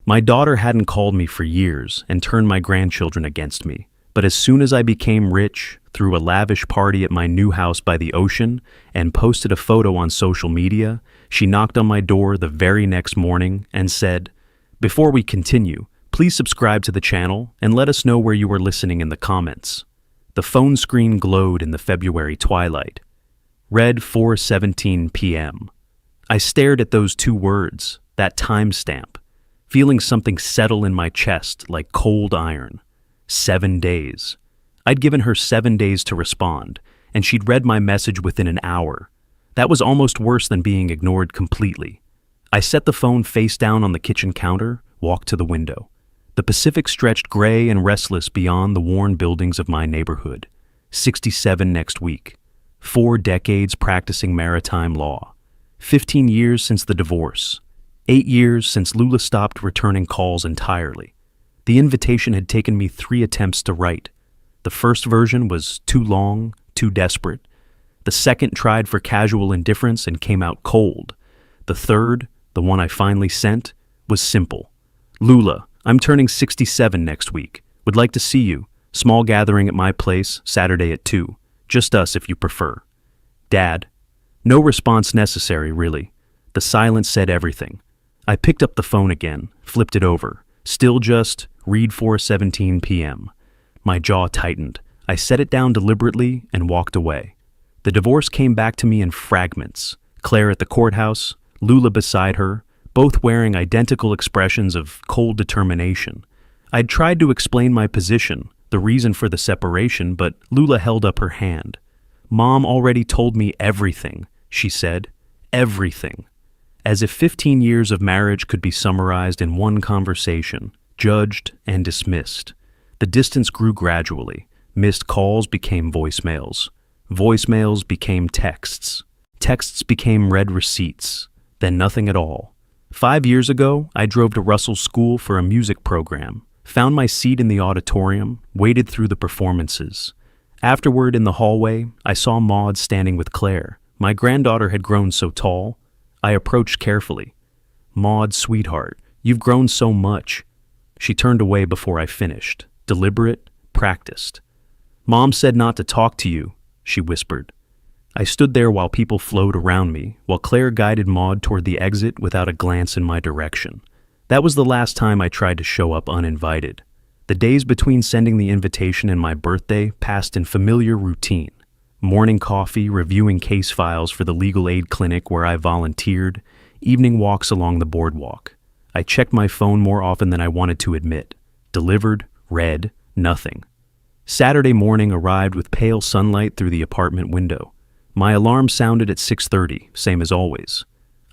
My daughter hadn't called me for years and turned my grandchildren against me. But as soon as I became rich, threw a lavish party at my new house by the ocean, and posted a photo on social media, she knocked on my door the very next morning and said, "Before we continue, please subscribe to the channel and let us know where you are listening in the comments." The phone screen glowed in the February twilight. Read 4:17 p.m. I stared at those two words, that timestamp, feeling something settle in my chest like cold iron. 7 days. I'd given her 7 days to respond, and she'd read my message within an hour. That was almost worse than being ignored completely. I set the phone face down on the kitchen counter, walked to the window. The Pacific stretched gray and restless beyond the worn buildings of my neighborhood. 67 next week. 4 decades practicing maritime law. 15 years since the divorce. 8 years since Lula stopped returning calls entirely. The invitation had taken me 3 attempts to write. The first version was too long, too desperate. The second tried for casual indifference and came out cold. The third, the one I finally sent, was simple. "Lula, I'm turning 67 next week. Would like to see you. Small gathering at my place, Saturday at 2. Just us if you prefer. Dad." No response necessary, really. The silence said everything. I picked up the phone again, flipped it over. Still just, read 4:17 p.m. My jaw tightened. I set it down deliberately and walked away. The divorce came back to me in fragments. Claire at the courthouse, Lula beside her, both wearing identical expressions of cold determination. I'd tried to explain my position, the reason for the separation, but Lula held up her hand. "Mom already told me everything," she said. Everything. As if 15 years of marriage could be summarized in one conversation, judged and dismissed. The distance grew gradually. Missed calls became voicemails. Voicemails became texts. Texts became read receipts. Then nothing at all. 5 years ago, I drove to Russell's school for a music program, found my seat in the auditorium, waited through the performances. Afterward, in the hallway, I saw Maud standing with Claire. My granddaughter had grown so tall. I approached carefully. "Maud, sweetheart, you've grown so much." She turned away before I finished. Deliberate, practiced. "Mom said not to talk to you," she whispered. I stood there while people flowed around me, while Claire guided Maud toward the exit without a glance in my direction. That was the last time I tried to show up uninvited. The days between sending the invitation and my birthday passed in familiar routine. Morning coffee, reviewing case files for the legal aid clinic where I volunteered, evening walks along the boardwalk. I checked my phone more often than I wanted to admit. Delivered, read, nothing. Saturday morning arrived with pale sunlight through the apartment window. My alarm sounded at 6:30, same as always.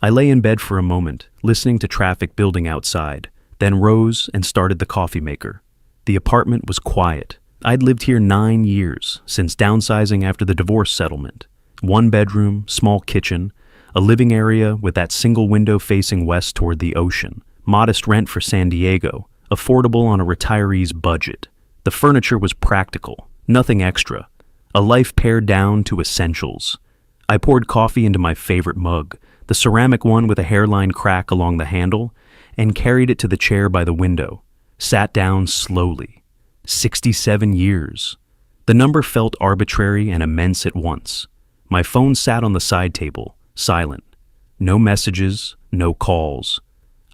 I lay in bed for a moment, listening to traffic building outside, then rose and started the coffee maker. The apartment was quiet. I'd lived here 9 years, since downsizing after the divorce settlement. 1 bedroom, small kitchen, a living area with that single window facing west toward the ocean. Modest rent for San Diego, affordable on a retiree's budget. The furniture was practical, nothing extra. A life pared down to essentials. I poured coffee into my favorite mug, the ceramic one with a hairline crack along the handle, and carried it to the chair by the window. Sat down slowly. 67 years. The number felt arbitrary and immense at once. My phone sat on the side table, silent. No messages, no calls.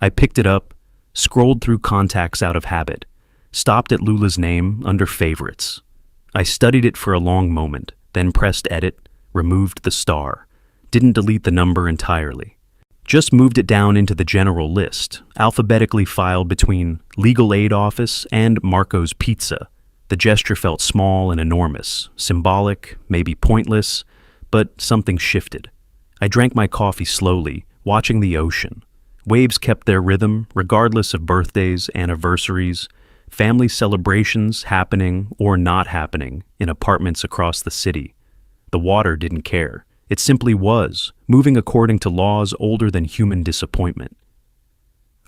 I picked it up, scrolled through contacts out of habit, stopped at Lula's name under favorites. I studied it for a long moment, then pressed edit, removed the star. Didn't delete the number entirely. Just moved it down into the general list, alphabetically filed between Legal Aid Office and Marco's Pizza. The gesture felt small and enormous, symbolic, maybe pointless, but something shifted. I drank my coffee slowly, watching the ocean. Waves kept their rhythm, regardless of birthdays, anniversaries, family celebrations happening or not happening in apartments across the city. The water didn't care. It simply was, moving according to laws older than human disappointment.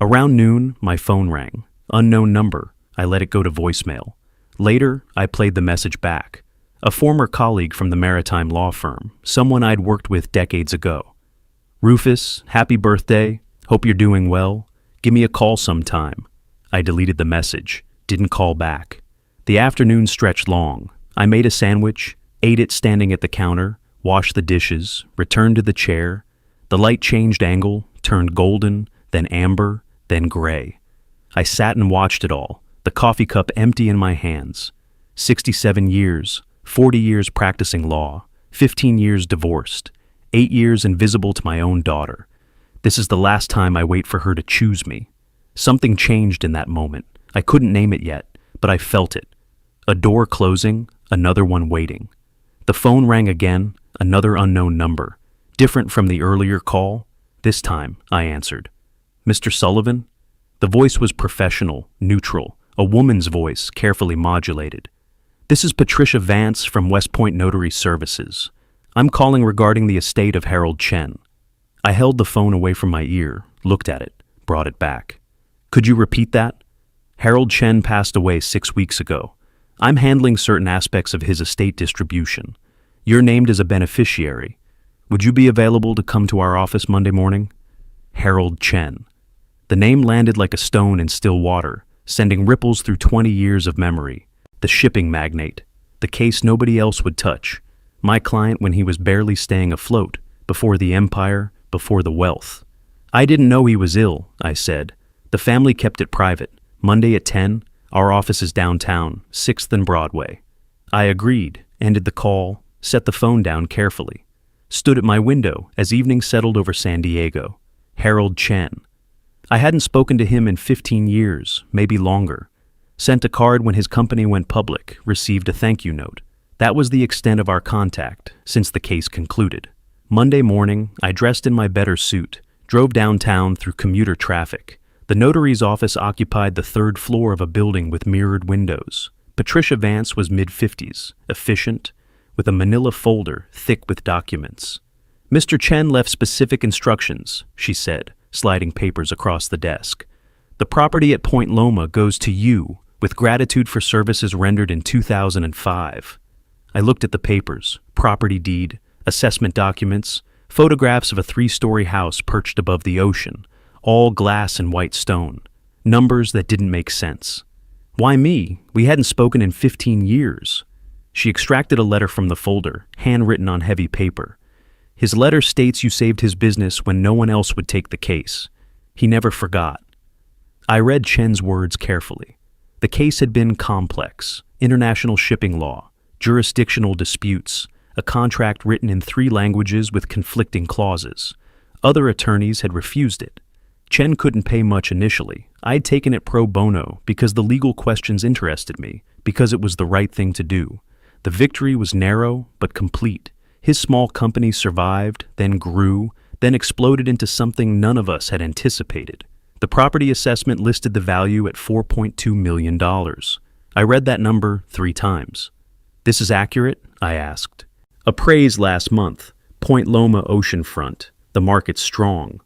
Around noon, my phone rang. Unknown number. I let it go to voicemail. Later, I played the message back. A former colleague from the maritime law firm, someone I'd worked with decades ago. "Rufus, happy birthday. Hope you're doing well. Give me a call sometime. I deleted the message, didn't call back. The afternoon stretched long. I made a sandwich, ate it standing at the counter, washed the dishes, returned to the chair. The light changed angle, turned golden, then amber, then gray. I sat and watched it all, the coffee cup empty in my hands. 67 years, 40 years practicing law, 15 years divorced, 8 years invisible to my own daughter. This is the last time I wait for her to choose me. Something changed in that moment. I couldn't name it yet, but I felt it. A door closing, another one waiting. The phone rang again, another unknown number. Different from the earlier call. This time, I answered. Mr. Sullivan? The voice was professional, neutral, a woman's voice, carefully modulated. This is Patricia Vance from West Point Notary Services. I'm calling regarding the estate of Harold Chen. I held the phone away from my ear, looked at it, brought it back. Could you repeat that? Harold Chen passed away 6 weeks ago. I'm handling certain aspects of his estate distribution. You're named as a beneficiary. Would you be available to come to our office Monday morning? Harold Chen. The name landed like a stone in still water, sending ripples through 20 years of memory. The shipping magnate. The case nobody else would touch. My client when he was barely staying afloat, before the empire, before the wealth. I didn't know he was ill, I said. The family kept it private. Monday at 10, our office is downtown, 6th and Broadway. I agreed, ended the call, set the phone down carefully. Stood at my window as evening settled over San Diego. Harold Chen. I hadn't spoken to him in 15 years, maybe longer. Sent a card when his company went public, received a thank you note. That was the extent of our contact, since the case concluded. Monday morning, I dressed in my better suit, drove downtown through commuter traffic. The notary's office occupied the 3rd floor of a building with mirrored windows. Patricia Vance was mid-50s, efficient, with a manila folder thick with documents. Mr. Chen left specific instructions, she said, sliding papers across the desk. The property at Point Loma goes to you, with gratitude for services rendered in 2005. I looked at the papers, property deed, assessment documents, photographs of a 3-story house perched above the ocean, all glass and white stone, numbers that didn't make sense. Why me? We hadn't spoken in 15 years. She extracted a letter from the folder, handwritten on heavy paper. His letter states you saved his business when no one else would take the case. He never forgot. I read Chen's words carefully. The case had been complex, international shipping law, jurisdictional disputes, a contract written in 3 languages with conflicting clauses. Other attorneys had refused it. Chen couldn't pay much initially. I'd taken it pro bono because the legal questions interested me, because it was the right thing to do. The victory was narrow but complete. His small company survived, then grew, then exploded into something none of us had anticipated. The property assessment listed the value at $4.2 million. I read that number 3 times. This is accurate? I asked. Appraised last month. Point Loma oceanfront. The market's strong.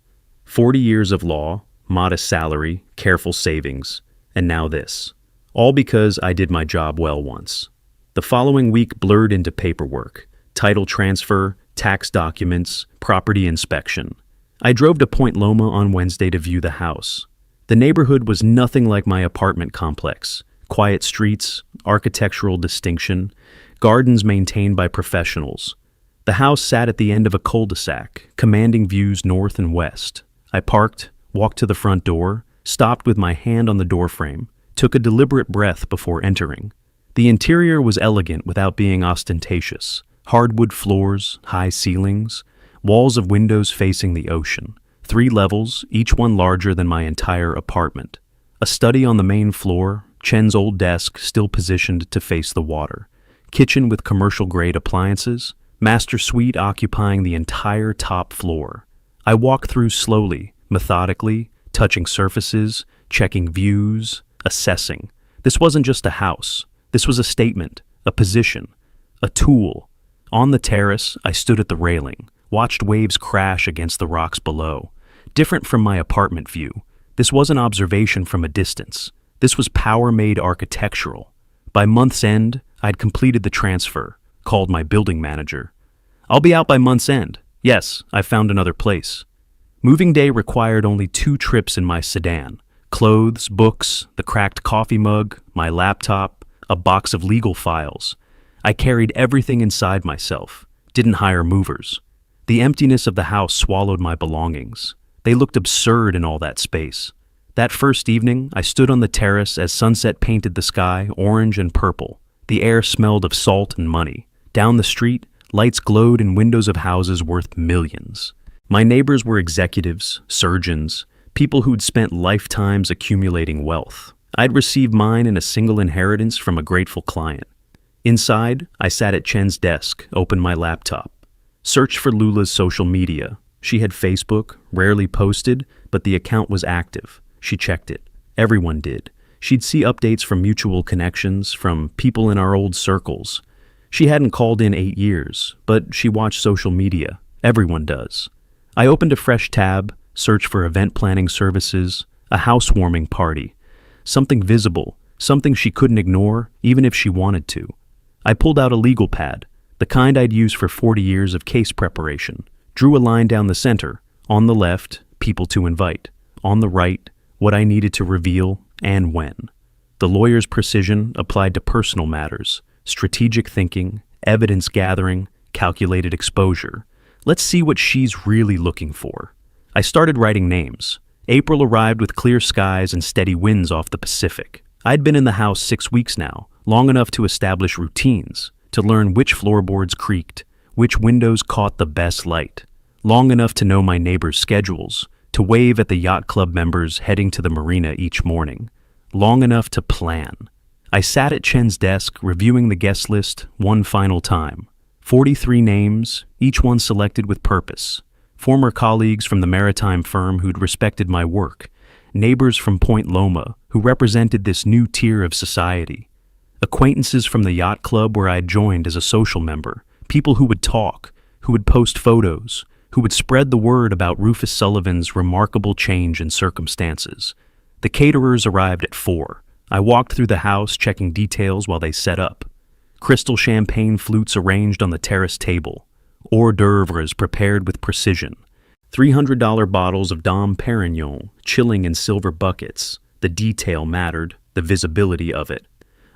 40 years of law, modest salary, careful savings, and now this. All because I did my job well once. The following week blurred into paperwork, title transfer, tax documents, property inspection. I drove to Point Loma on Wednesday to view the house. The neighborhood was nothing like my apartment complex. Quiet streets, architectural distinction, gardens maintained by professionals. The house sat at the end of a cul-de-sac, commanding views north and west. I parked, walked to the front door, stopped with my hand on the doorframe, took a deliberate breath before entering. The interior was elegant without being ostentatious. Hardwood floors, high ceilings, walls of windows facing the ocean. 3 levels, each one larger than my entire apartment. A study on the main floor, Chen's old desk still positioned to face the water. Kitchen with commercial-grade appliances, master suite occupying the entire top floor. I walked through slowly, methodically, touching surfaces, checking views, assessing. This wasn't just a house. This was a statement, a position, a tool. On the terrace, I stood at the railing, watched waves crash against the rocks below. Different from my apartment view, this wasn't observation from a distance. This was power-made architectural. By month's end, I'd completed the transfer, called my building manager. "I'll be out by month's end. Yes, I found another place." Moving day required only 2 trips in my sedan: clothes, books, the cracked coffee mug, my laptop, a box of legal files. I carried everything inside myself, didn't hire movers. The emptiness of the house swallowed my belongings. They looked absurd in all that space. That first evening, I stood on the terrace as sunset painted the sky orange and purple. The air smelled of salt and money. Down the street, lights glowed in windows of houses worth millions. My neighbors were executives, surgeons, people who'd spent lifetimes accumulating wealth. I'd received mine in a single inheritance from a grateful client. Inside, I sat at Chen's desk, opened my laptop. Searched for Lula's social media. She had Facebook, rarely posted, but the account was active. She checked it. Everyone did. She'd see updates from mutual connections, from people in our old circles. She hadn't called in 8 years, but she watched social media. Everyone does. I opened a fresh tab, searched for event planning services, a housewarming party. Something visible, something she couldn't ignore, even if she wanted to. I pulled out a legal pad, the kind I'd used for 40 years of case preparation. Drew a line down the center. On the left, people to invite. On the right, what I needed to reveal and when. The lawyer's precision applied to personal matters, strategic thinking, evidence gathering, calculated exposure. Let's see what she's really looking for. I started writing names. April arrived with clear skies and steady winds off the Pacific. I'd been in the house 6 weeks now, long enough to establish routines, to learn which floorboards creaked, which windows caught the best light, long enough to know my neighbors' schedules, to wave at the yacht club members heading to the marina each morning, long enough to plan. I sat at Chen's desk, reviewing the guest list one final time. 43 names, each one selected with purpose. Former colleagues from the maritime firm who'd respected my work. Neighbors from Point Loma who represented this new tier of society. Acquaintances from the yacht club where I'd joined as a social member. People who would talk, who would post photos, who would spread the word about Rufus Sullivan's remarkable change in circumstances. The caterers arrived at 4. I walked through the house checking details while they set up. Crystal champagne flutes arranged on the terrace table. Hors d'oeuvres prepared with precision. $300 bottles of Dom Perignon chilling in silver buckets. The detail mattered, the visibility of it.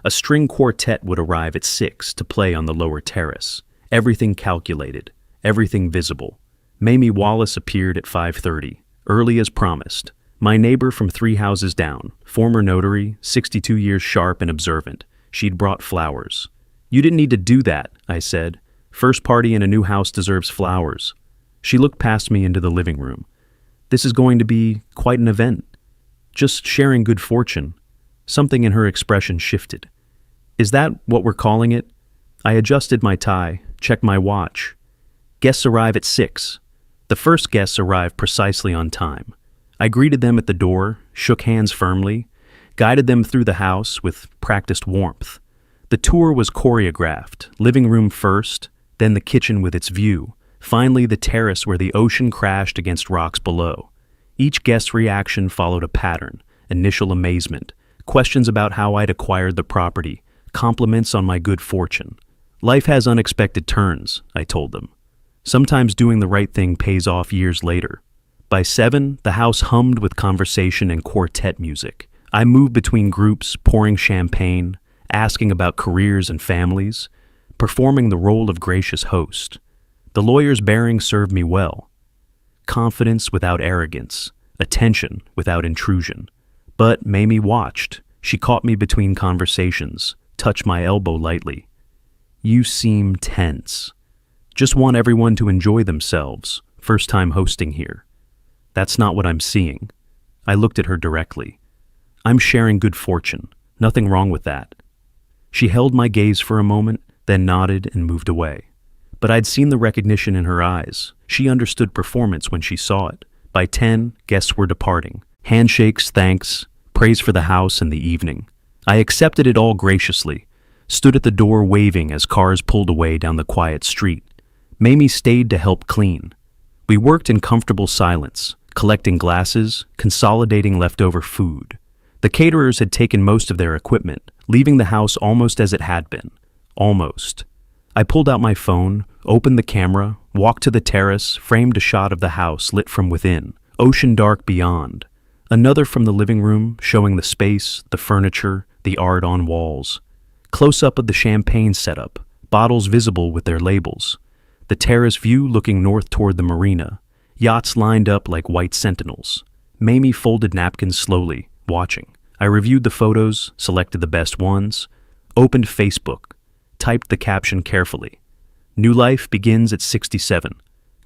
A string quartet would arrive at 6 to play on the lower terrace. Everything calculated, everything visible. Mamie Wallace appeared at 5:30, early as promised. My neighbor from 3 houses down, former notary, 62 years sharp and observant. She'd brought flowers. "You didn't need to do that," I said. "First party in a new house deserves flowers." She looked past me into the living room. "This is going to be quite an event. Just sharing good fortune." Something in her expression shifted. "Is that what we're calling it?" I adjusted my tie, checked my watch. Guests arrive at 6. The first guests arrived precisely on time. I greeted them at the door, shook hands firmly, guided them through the house with practiced warmth. The tour was choreographed, living room first, then the kitchen with its view, finally the terrace where the ocean crashed against rocks below. Each guest's reaction followed a pattern: initial amazement, questions about how I'd acquired the property, compliments on my good fortune. "Life has unexpected turns," I told them. "Sometimes doing the right thing pays off years later." By 7, the house hummed with conversation and quartet music. I moved between groups, pouring champagne, asking about careers and families, performing the role of gracious host. The lawyer's bearing served me well. Confidence without arrogance, attention without intrusion. But Mamie watched. She caught me between conversations, touched my elbow lightly. "You seem tense. Just want everyone to enjoy themselves. First time hosting here." "That's not what I'm seeing." I looked at her directly. "I'm sharing good fortune. Nothing wrong with that." She held my gaze for a moment, then nodded and moved away. But I'd seen the recognition in her eyes. She understood performance when she saw it. By 10, guests were departing. Handshakes, thanks, praise for the house and the evening. I accepted it all graciously, stood at the door waving as cars pulled away down the quiet street. Mamie stayed to help clean. We worked in comfortable silence, collecting glasses, consolidating leftover food. The caterers had taken most of their equipment, leaving the house almost as it had been. Almost. I pulled out my phone, opened the camera, walked to the terrace, framed a shot of the house lit from within, ocean dark beyond. Another from the living room, showing the space, the furniture, the art on walls. Close-up of the champagne setup, bottles visible with their labels. The terrace view looking north toward the marina, yachts lined up like white sentinels. Mamie folded napkins slowly, watching. I reviewed the photos, selected the best ones, opened Facebook, typed the caption carefully. New life begins at 67.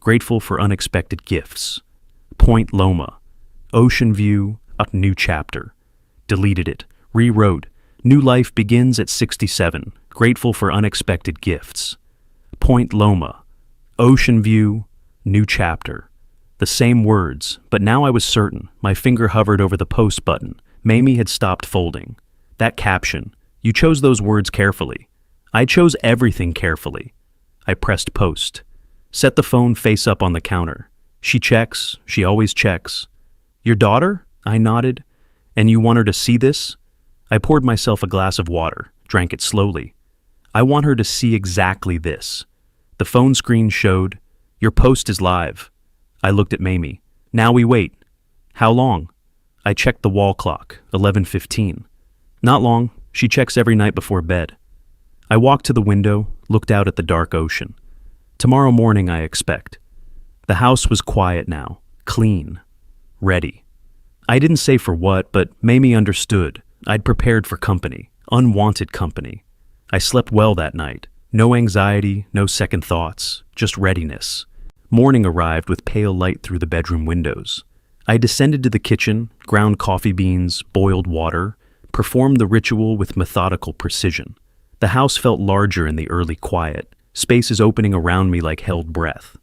Grateful for unexpected gifts. Point Loma. Ocean view, a new chapter. Deleted it. Rewrote. New life begins at 67. Grateful for unexpected gifts. Point Loma. Ocean view, new chapter. The same words, but now I was certain. My finger hovered over the post button. Mamie had stopped folding. That caption. You chose those words carefully. I chose everything carefully. I pressed post. Set the phone face up on the counter. She checks. She always checks. Your daughter? I nodded. And you want her to see this? I poured myself a glass of water, drank it slowly. I want her to see exactly this. The phone screen showed, your post is live. I looked at Mamie. Now we wait. How long? I checked the wall clock, 11:15. Not long. She checks every night before bed. I walked to the window, looked out at the dark ocean. Tomorrow morning, I expect. The house was quiet now, clean, ready. I didn't say for what, but Mamie understood. I'd prepared for company, unwanted company. I slept well that night. No anxiety, no second thoughts, just readiness. Morning arrived with pale light through the bedroom windows. I descended to the kitchen, ground coffee beans, boiled water, performed the ritual with methodical precision. The house felt larger in the early quiet, spaces opening around me like held breath.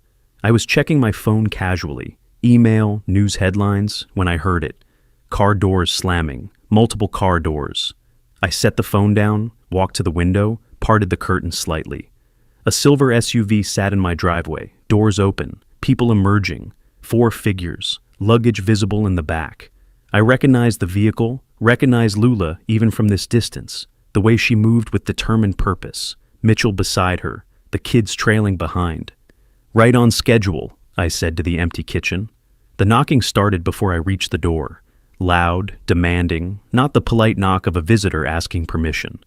I was checking my phone casually, email, news headlines, when I heard it. Car doors slamming, multiple car doors. I set the phone down, walked to the window, parted the curtain slightly. A silver SUV sat in my driveway, doors open, people emerging, 4 figures, luggage visible in the back. I recognized the vehicle, recognized Lula even from this distance, the way she moved with determined purpose, Mitchell beside her, the kids trailing behind. Right on schedule, I said to the empty kitchen. The knocking started before I reached the door. Loud, demanding, not the polite knock of a visitor asking permission.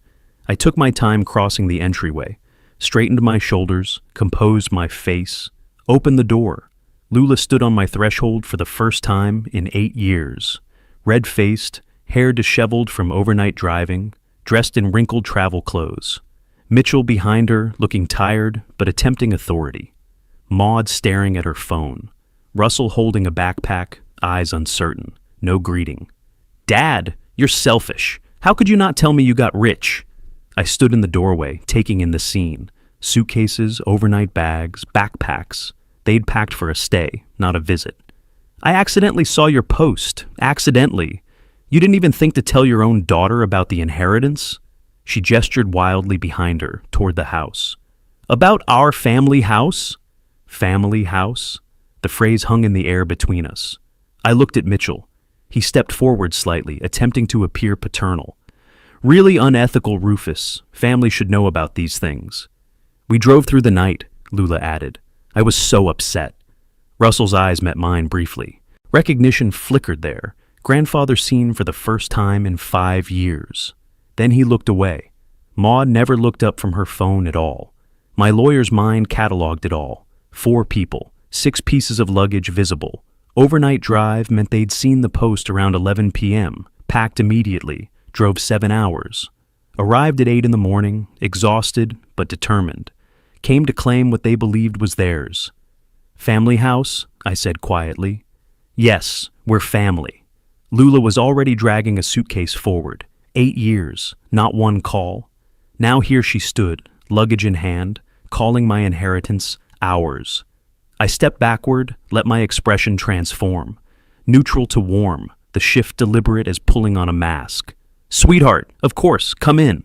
I took my time crossing the entryway, straightened my shoulders, composed my face, opened the door. Lula stood on my threshold for the first time in 8 years. Red-faced, hair disheveled from overnight driving, dressed in wrinkled travel clothes. Mitchell behind her, looking tired, but attempting authority. Maud staring at her phone. Russell holding a backpack, eyes uncertain. No greeting. Dad, you're selfish. How could you not tell me you got rich? I stood in the doorway, taking in the scene. Suitcases, overnight bags, backpacks. They'd packed for a stay, not a visit. I accidentally saw your post. Accidentally. You didn't even think to tell your own daughter about the inheritance? She gestured wildly behind her, toward the house. About our family house? Family house? The phrase hung in the air between us. I looked at Mitchell. He stepped forward slightly, attempting to appear paternal. Really unethical, Rufus. Family should know about these things. We drove through the night, Lula added. I was so upset. Russell's eyes met mine briefly. Recognition flickered there. Grandfather seen for the first time in 5 years. Then he looked away. Maud never looked up from her phone at all. My lawyer's mind cataloged it all. 4 people, 6 pieces of luggage visible. Overnight drive meant they'd seen the post around 11 p.m., packed immediately, drove 7 hours. Arrived at 8 in the morning, exhausted but determined. Came to claim what they believed was theirs. Family house? I said quietly. Yes, we're family. Lula was already dragging a suitcase forward. 8 years, not one call. Now here she stood, luggage in hand, calling my inheritance ours. I stepped backward, let my expression transform. Neutral to warm, the shift deliberate as pulling on a mask. Sweetheart, of course, come in.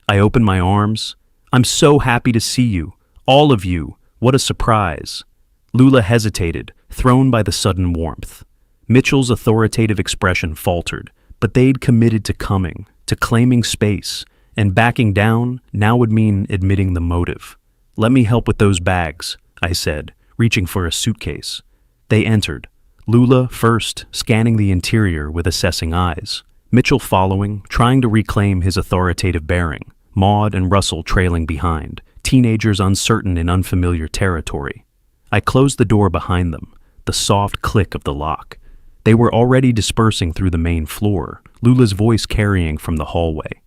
I opened my arms. I'm so happy to see you. All of you. What a surprise. Lula hesitated, thrown by the sudden warmth. Mitchell's authoritative expression faltered, but they'd committed to coming, to claiming space, and backing down now would mean admitting the motive. "Let me help with those bags," I said, reaching for a suitcase. They entered, Lula first, scanning the interior with assessing eyes, Mitchell following, trying to reclaim his authoritative bearing, Maud and Russell trailing behind, teenagers uncertain in unfamiliar territory. I closed the door behind them, the soft click of the lock. They were already dispersing through the main floor, Lula's voice carrying from the hallway.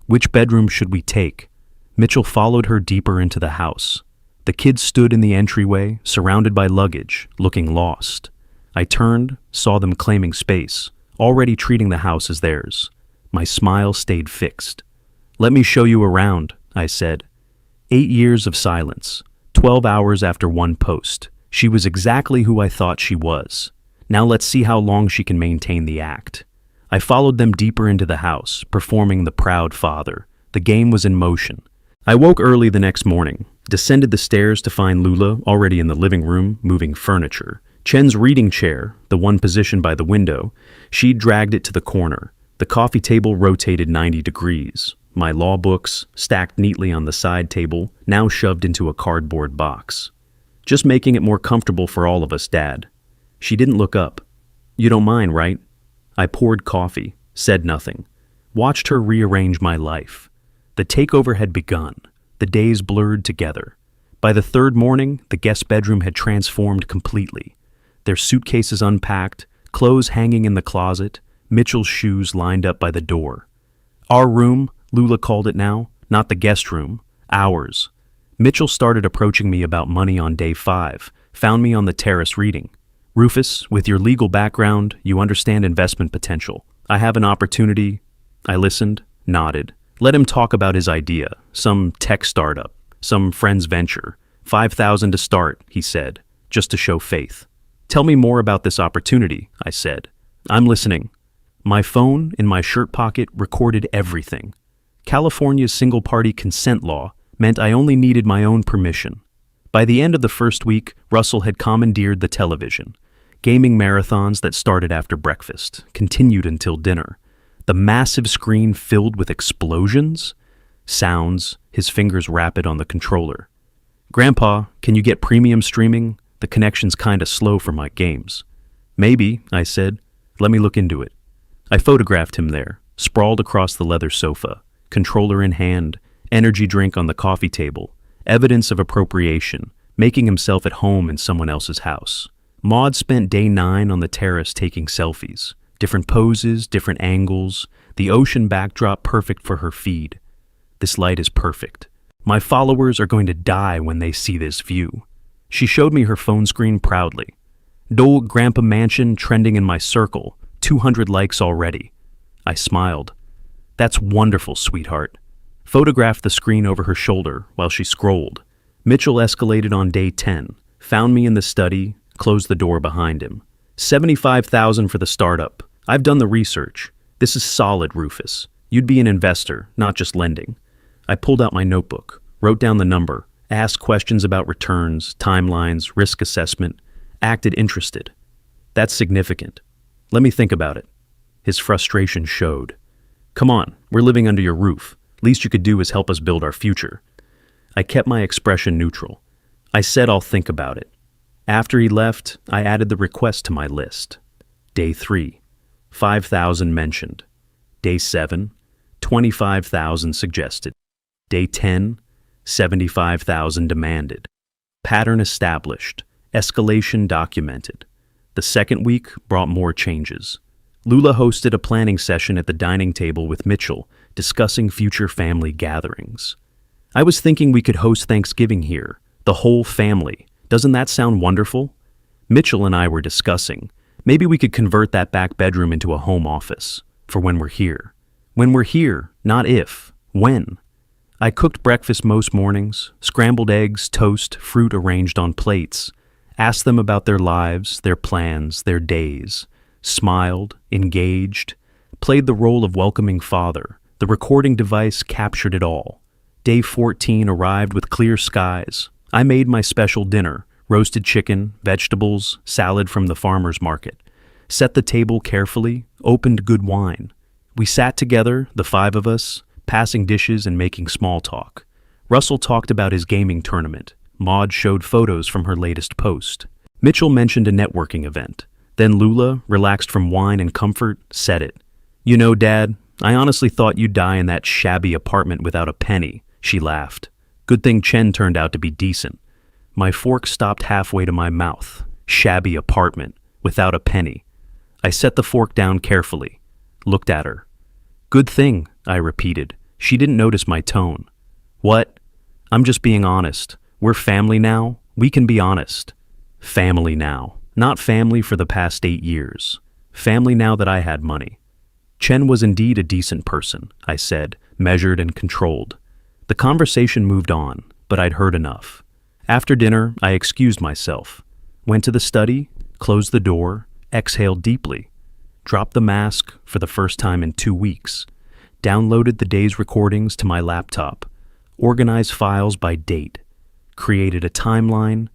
"Which bedroom should we take?" Mitchell followed her deeper into the house. The kids stood in the entryway, surrounded by luggage, looking lost. I turned, saw them claiming space, already treating the house as theirs. My smile stayed fixed. "Let me show you around," I said. 8 years of silence, 12 hours after one post. She was exactly who I thought she was. Now let's see how long she can maintain the act. I followed them deeper into the house, performing the proud father. The game was in motion. I woke early the next morning, descended the stairs to find Lula already in the living room, moving furniture. Chen's reading chair, the one positioned by the window, she'd dragged it to the corner. The coffee table rotated 90 degrees. My law books, stacked neatly on the side table, now shoved into a cardboard box. "Just making it more comfortable for all of us, Dad." She didn't look up. "You don't mind, right?" I poured coffee, said nothing, watched her rearrange my life. The takeover had begun. The days blurred together. By the third morning, the guest bedroom had transformed completely. Their suitcases unpacked, clothes hanging in the closet, Mitchell's shoes lined up by the door. "Our room," Lula called it now, not the guest room, ours. Mitchell started approaching me about money on day 5, found me on the terrace reading. "Rufus, with your legal background, you understand investment potential. I have an opportunity." I listened, nodded. Let him talk about his idea, some tech startup, some friend's venture. 5,000 to start, he said, just to show faith. "Tell me more about this opportunity," I said. "I'm listening." My phone in my shirt pocket recorded everything. California's single-party consent law meant I only needed my own permission. By the end of the first week, Russell had commandeered the television. Gaming marathons that started after breakfast, continued until dinner. The massive screen filled with explosions, sounds, his fingers rapid on the controller. "Grandpa, can you get premium streaming? The connection's kinda slow for my games." "Maybe," I said. "Let me look into it." I photographed him there, sprawled across the leather sofa, controller in hand, energy drink on the coffee table, evidence of appropriation, making himself at home in someone else's house. Maud spent day 9 on the terrace taking selfies. Different poses, different angles, the ocean backdrop perfect for her feed. This light is perfect. My followers are going to die when they see this view. She showed me her phone screen proudly. "Dole Grandpa Mansion trending in my circle, 200 likes already." I smiled. "That's wonderful, sweetheart." Photographed the screen over her shoulder while she scrolled. Mitchell escalated on day 10, found me in the study, closed the door behind him. 75,000 for the startup. I've done the research. This is solid, Rufus. You'd be an investor, not just lending. I pulled out my notebook, wrote down the number, asked questions about returns, timelines, risk assessment, acted interested. "That's significant. Let me think about it." His frustration showed. "Come on, we're living under your roof. Least you could do is help us build our future." I kept my expression neutral. I said I'll think about it. After he left, I added the request to my list. Day 3, 5,000 mentioned. Day 7, 25,000 suggested. Day 10, 75,000 demanded. Pattern established. Escalation documented. The second week brought more changes. Lula hosted a planning session at the dining table with Mitchell, discussing future family gatherings. "I was thinking we could host Thanksgiving here, the whole family. Doesn't that sound wonderful?" Mitchell and I were discussing. Maybe we could convert that back bedroom into a home office, for when we're here. When we're here, not if, when. I cooked breakfast most mornings, scrambled eggs, toast, fruit arranged on plates, asked them about their lives, their plans, their days, smiled, engaged, played the role of welcoming father. The recording device captured it all. Day 14 arrived with clear skies. I made my special dinner, roasted chicken, vegetables, salad from the farmer's market. Set the table carefully, opened good wine. We sat together, the 5 of us, passing dishes and making small talk. Russell talked about his gaming tournament. Maud showed photos from her latest post. Mitchell mentioned a networking event. Then Lula, relaxed from wine and comfort, said it. "You know, Dad, I honestly thought you'd die in that shabby apartment without a penny." She laughed. Good thing Chen turned out to be decent. My fork stopped halfway to my mouth. Shabby apartment, without a penny. I set the fork down carefully, looked at her. "Good thing," I repeated. She didn't notice my tone. "What? I'm just being honest. We're family now. We can be honest." Family now. Not family for the past 8 years. Family now that I had money. Chen was indeed a decent person, I said, measured and controlled. The conversation moved on, but I'd heard enough. After dinner, I excused myself, went to the study, closed the door, exhaled deeply, dropped the mask for the first time in 2 weeks, downloaded the day's recordings to my laptop, organized files by date, created a timeline,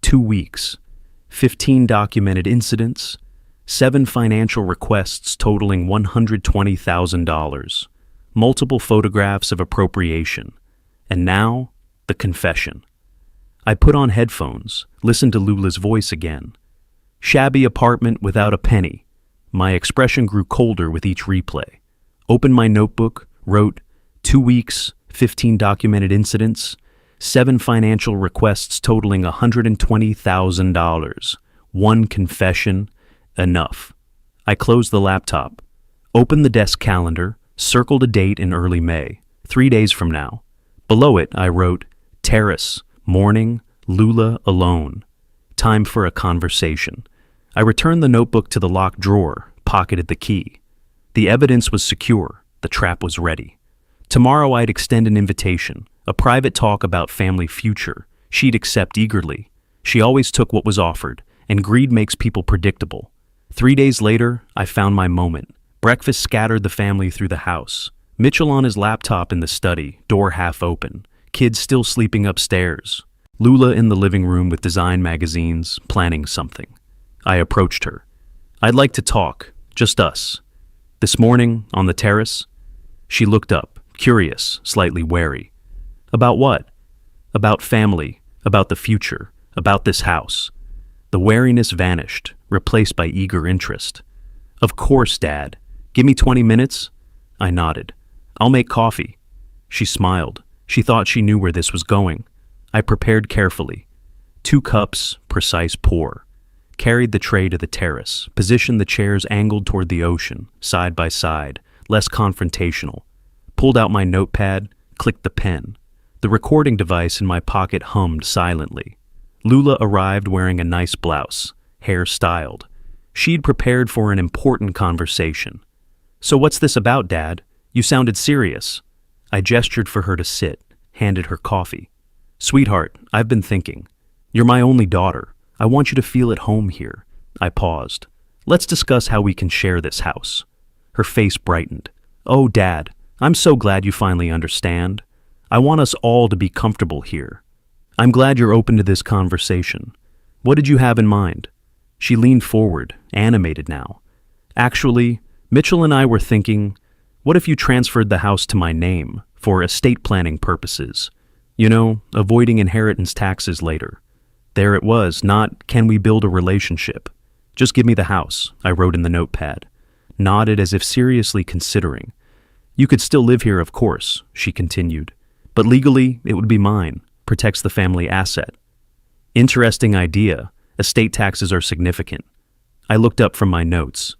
2 weeks, 15 documented incidents, 7 financial requests totaling $120,000, multiple photographs of appropriation, and now, the confession. I put on headphones, listened to Lula's voice again. Shabby apartment without a penny. My expression grew colder with each replay. Opened my notebook, wrote 2 weeks, 15 documented incidents, 7 financial requests totaling $120,000. 1 confession, enough. I closed the laptop, opened the desk calendar, circled a date in early May, 3 days from now. Below it, I wrote, Terrace, morning, Lula alone. Time for a conversation. I returned the notebook to the locked drawer, pocketed the key. The evidence was secure. The trap was ready. Tomorrow I'd extend an invitation, a private talk about family future. She'd accept eagerly. She always took what was offered, and greed makes people predictable. 3 days later, I found my moment. Breakfast scattered the family through the house. Mitchell on his laptop in the study, door half open. Kids still sleeping upstairs. Lula in the living room with design magazines, planning something. I approached her. "I'd like to talk, just us. This morning, on the terrace." She looked up, curious, slightly wary. "About what?" "About family, about the future, about this house." The wariness vanished, replaced by eager interest. "Of course, Dad. Give me 20 minutes?" I nodded. "I'll make coffee." She smiled. She thought she knew where this was going. I prepared carefully. 2 cups, precise pour. Carried the tray to the terrace, positioned the chairs angled toward the ocean, side by side, less confrontational. Pulled out my notepad, clicked the pen. The recording device in my pocket hummed silently. Lula arrived wearing a nice blouse, hair styled. She'd prepared for an important conversation. "So what's this about, Dad? You sounded serious." I gestured for her to sit, handed her coffee. "Sweetheart, I've been thinking. You're my only daughter. I want you to feel at home here." I paused. "Let's discuss how we can share this house." Her face brightened. "Oh, Dad, I'm so glad you finally understand. I want us all to be comfortable here. I'm glad you're open to this conversation. What did you have in mind?" She leaned forward, animated now. "Actually, Mitchell and I were thinking, what if you transferred the house to my name for estate planning purposes? You know, avoiding inheritance taxes later." There it was, not, "Can we build a relationship?" "Just give me the house," I wrote in the notepad. Nodded as if seriously considering. "You could still live here, of course," she continued. "But legally, it would be mine. Protects the family asset." Interesting idea. Estate taxes are significant. I looked up from my notes.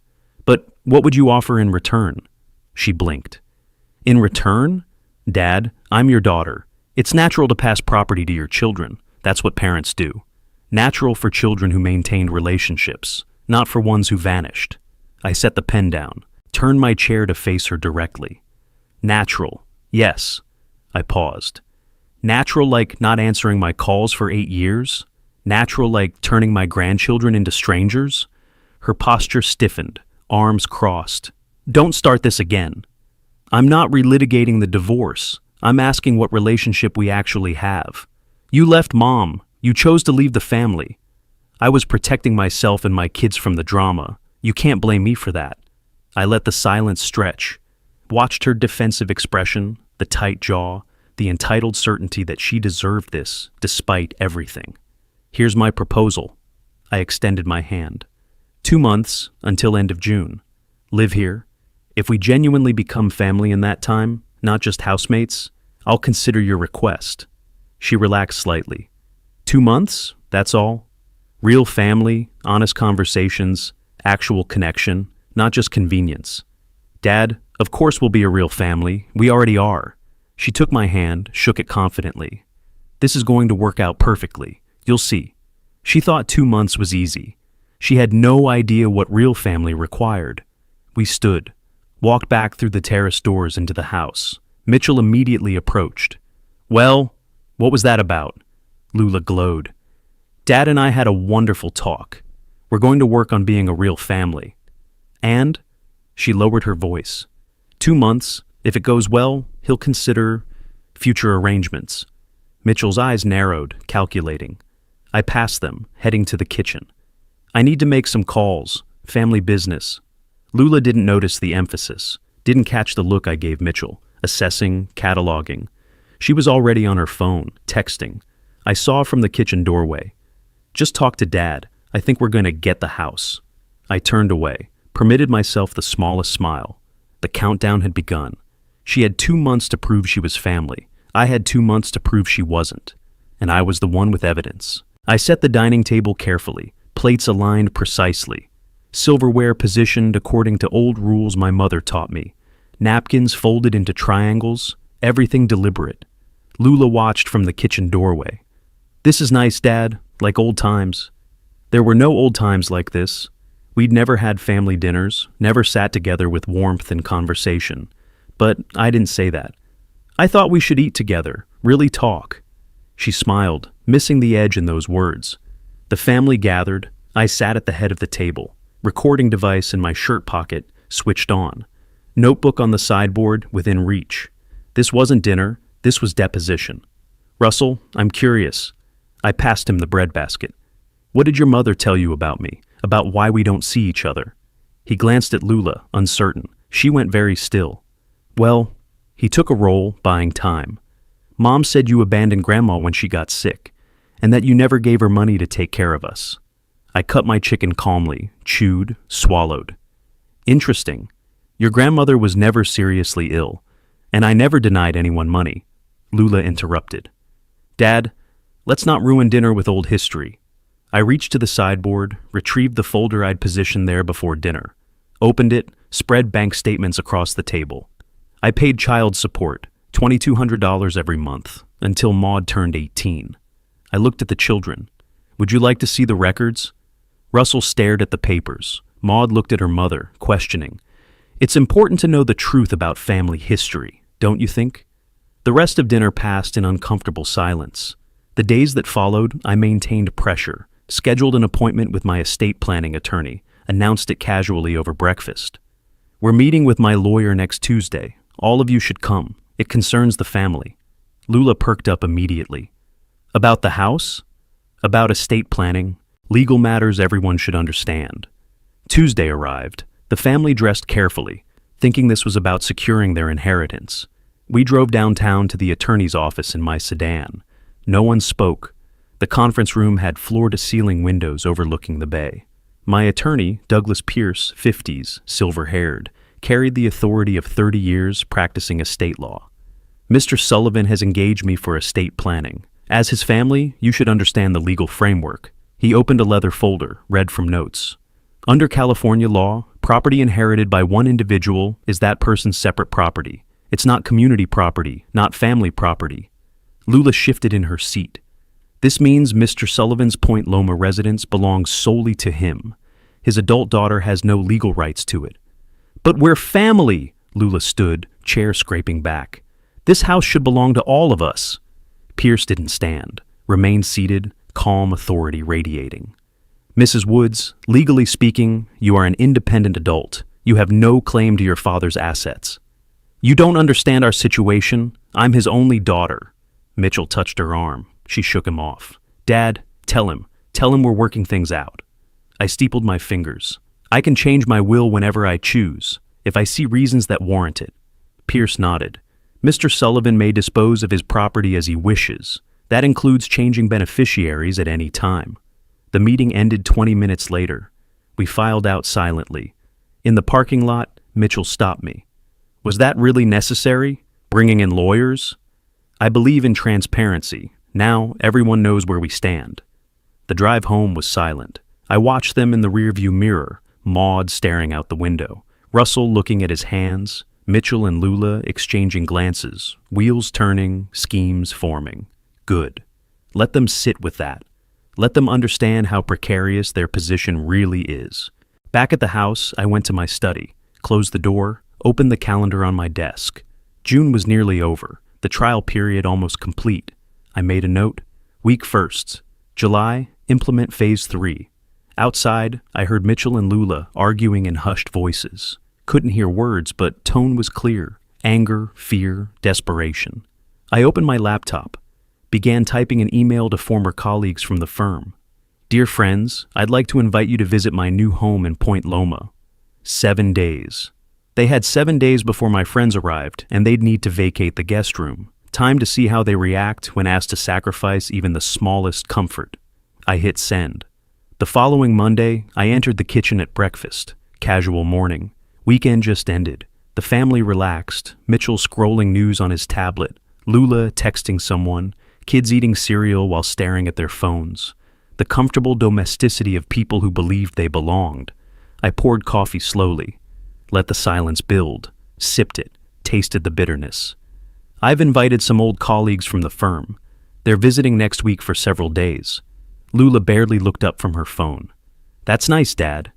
"But what would you offer in return?" She blinked. "In return? Dad, I'm your daughter. It's natural to pass property to your children. That's what parents do. Natural for children who maintained relationships, not for ones who vanished." I set the pen down, turned my chair to face her directly. "Natural, yes." I paused. "Natural like not answering my calls for 8 years? Natural like turning my grandchildren into strangers?" Her posture stiffened, arms crossed. "Don't start this again. I'm not relitigating the divorce. I'm asking what relationship we actually have. You left Mom. You chose to leave the family. I was protecting myself and my kids from the drama. You can't blame me for that." I let the silence stretch, watched her defensive expression, the tight jaw, the entitled certainty that she deserved this despite everything. Here's my proposal. I extended my hand. 2 months until end of June. Live here. If we genuinely become family in that time, not just housemates, I'll consider your request. She relaxed slightly. 2 months? That's all? Real family, honest conversations, actual connection, not just convenience. Dad, of course we'll be a real family. We already are. She took my hand, shook it confidently. This is going to work out perfectly. You'll see. She thought 2 months was easy. She had no idea what real family required. We stood, walked back through the terrace doors into the house. Mitchell immediately approached. Well, what was that about? Lula glowed. Dad and I had a wonderful talk. We're going to work on being a real family. And, she lowered her voice, 2 months, if it goes well, he'll consider future arrangements. Mitchell's eyes narrowed, calculating. I passed them, heading to the kitchen. I need to make some calls, family business. Lula didn't notice the emphasis, didn't catch the look I gave Mitchell, assessing, cataloging. She was already on her phone, texting. I saw from the kitchen doorway. Just talk to Dad. I think we're going to get the house. I turned away, permitted myself the smallest smile. The countdown had begun. She had 2 months to prove she was family. I had 2 months to prove she wasn't. And I was the one with evidence. I set the dining table carefully, plates aligned precisely. Silverware positioned according to old rules my mother taught me. Napkins folded into triangles, everything deliberate. Lula watched from the kitchen doorway. This is nice, Dad, like old times. There were no old times like this. We'd never had family dinners, never sat together with warmth and conversation. But I didn't say that. I thought we should eat together, really talk. She smiled, missing the edge in those words. The family gathered. I sat at the head of the table, recording device in my shirt pocket, switched on. Notebook on the sideboard, within reach. This wasn't dinner, this was deposition. Russell, I'm curious. I passed him the breadbasket. What did your mother tell you about me, about why we don't see each other? He glanced at Lula, uncertain. She went very still. Well, he took a role, buying time. Mom said you abandoned Grandma when she got sick, and that you never gave her money to take care of us. I cut my chicken calmly, chewed, swallowed. Interesting. Your grandmother was never seriously ill, and I never denied anyone money. Lula interrupted. Dad, let's not ruin dinner with old history. I reached to the sideboard, retrieved the folder I'd positioned there before dinner, opened it, spread bank statements across the table. I paid child support, $2,200 every month, until Maud turned 18. I looked at the children. Would you like to see the records? Russell stared at the papers. Maud looked at her mother, questioning. It's important to know the truth about family history, don't you think? The rest of dinner passed in uncomfortable silence. The days that followed, I maintained pressure, scheduled an appointment with my estate planning attorney, announced it casually over breakfast. We're meeting with my lawyer next Tuesday. All of you should come. It concerns the family. Lula perked up immediately. About the house? About estate planning? Legal matters everyone should understand. Tuesday arrived. The family dressed carefully, thinking this was about securing their inheritance. We drove downtown to the attorney's office in my sedan. No one spoke. The conference room had floor-to-ceiling windows overlooking the bay. My attorney, Douglas Pierce, 50s, silver-haired, carried the authority of 30 years practicing estate law. Mr. Sullivan has engaged me for estate planning. As his family, you should understand the legal framework. He opened a leather folder, read from notes. Under California law, property inherited by one individual is that person's separate property. It's not community property, not family property. Lula shifted in her seat. This means Mr. Sullivan's Point Loma residence belongs solely to him. His adult daughter has no legal rights to it. But we're family, Lula stood, chair scraping back. This house should belong to all of us. Pierce didn't stand, remained seated, calm authority radiating. Mrs. Woods, legally speaking, you are an independent adult. You have no claim to your father's assets. You don't understand our situation. I'm his only daughter. Mitchell touched her arm. She shook him off. Dad, tell him. Tell him we're working things out. I steepled my fingers. I can change my will whenever I choose, if I see reasons that warrant it. Pierce nodded. Mr. Sullivan may dispose of his property as he wishes. That includes changing beneficiaries at any time. The meeting ended 20 minutes later. We filed out silently. In the parking lot, Mitchell stopped me. Was that really necessary? Bringing in lawyers? I believe in transparency. Now everyone knows where we stand. The drive home was silent. I watched them in the rearview mirror, Maud staring out the window, Russell looking at his hands, Mitchell and Lula exchanging glances, wheels turning, schemes forming. Good. Let them sit with that. Let them understand how precarious their position really is. Back at the house, I went to my study, closed the door, opened the calendar on my desk. June was nearly over, the trial period almost complete. I made a note. Week 1st. July, implement phase 3. Outside, I heard Mitchell and Lula arguing in hushed voices. Couldn't hear words, but tone was clear. Anger, fear, desperation. I opened my laptop, began typing an email to former colleagues from the firm. Dear friends, I'd like to invite you to visit my new home in Point Loma. 7 days. They had 7 days before my friends arrived, and they'd need to vacate the guest room. Time to see how they react when asked to sacrifice even the smallest comfort. I hit send. The following Monday, I entered the kitchen at breakfast. Casual morning. Weekend just ended. The family relaxed, Mitchell scrolling news on his tablet, Lula texting someone, kids eating cereal while staring at their phones. The comfortable domesticity of people who believed they belonged. I poured coffee slowly, let the silence build, sipped it, tasted the bitterness. I've invited some old colleagues from the firm. They're visiting next week for several days. Lula barely looked up from her phone. That's nice, Dad.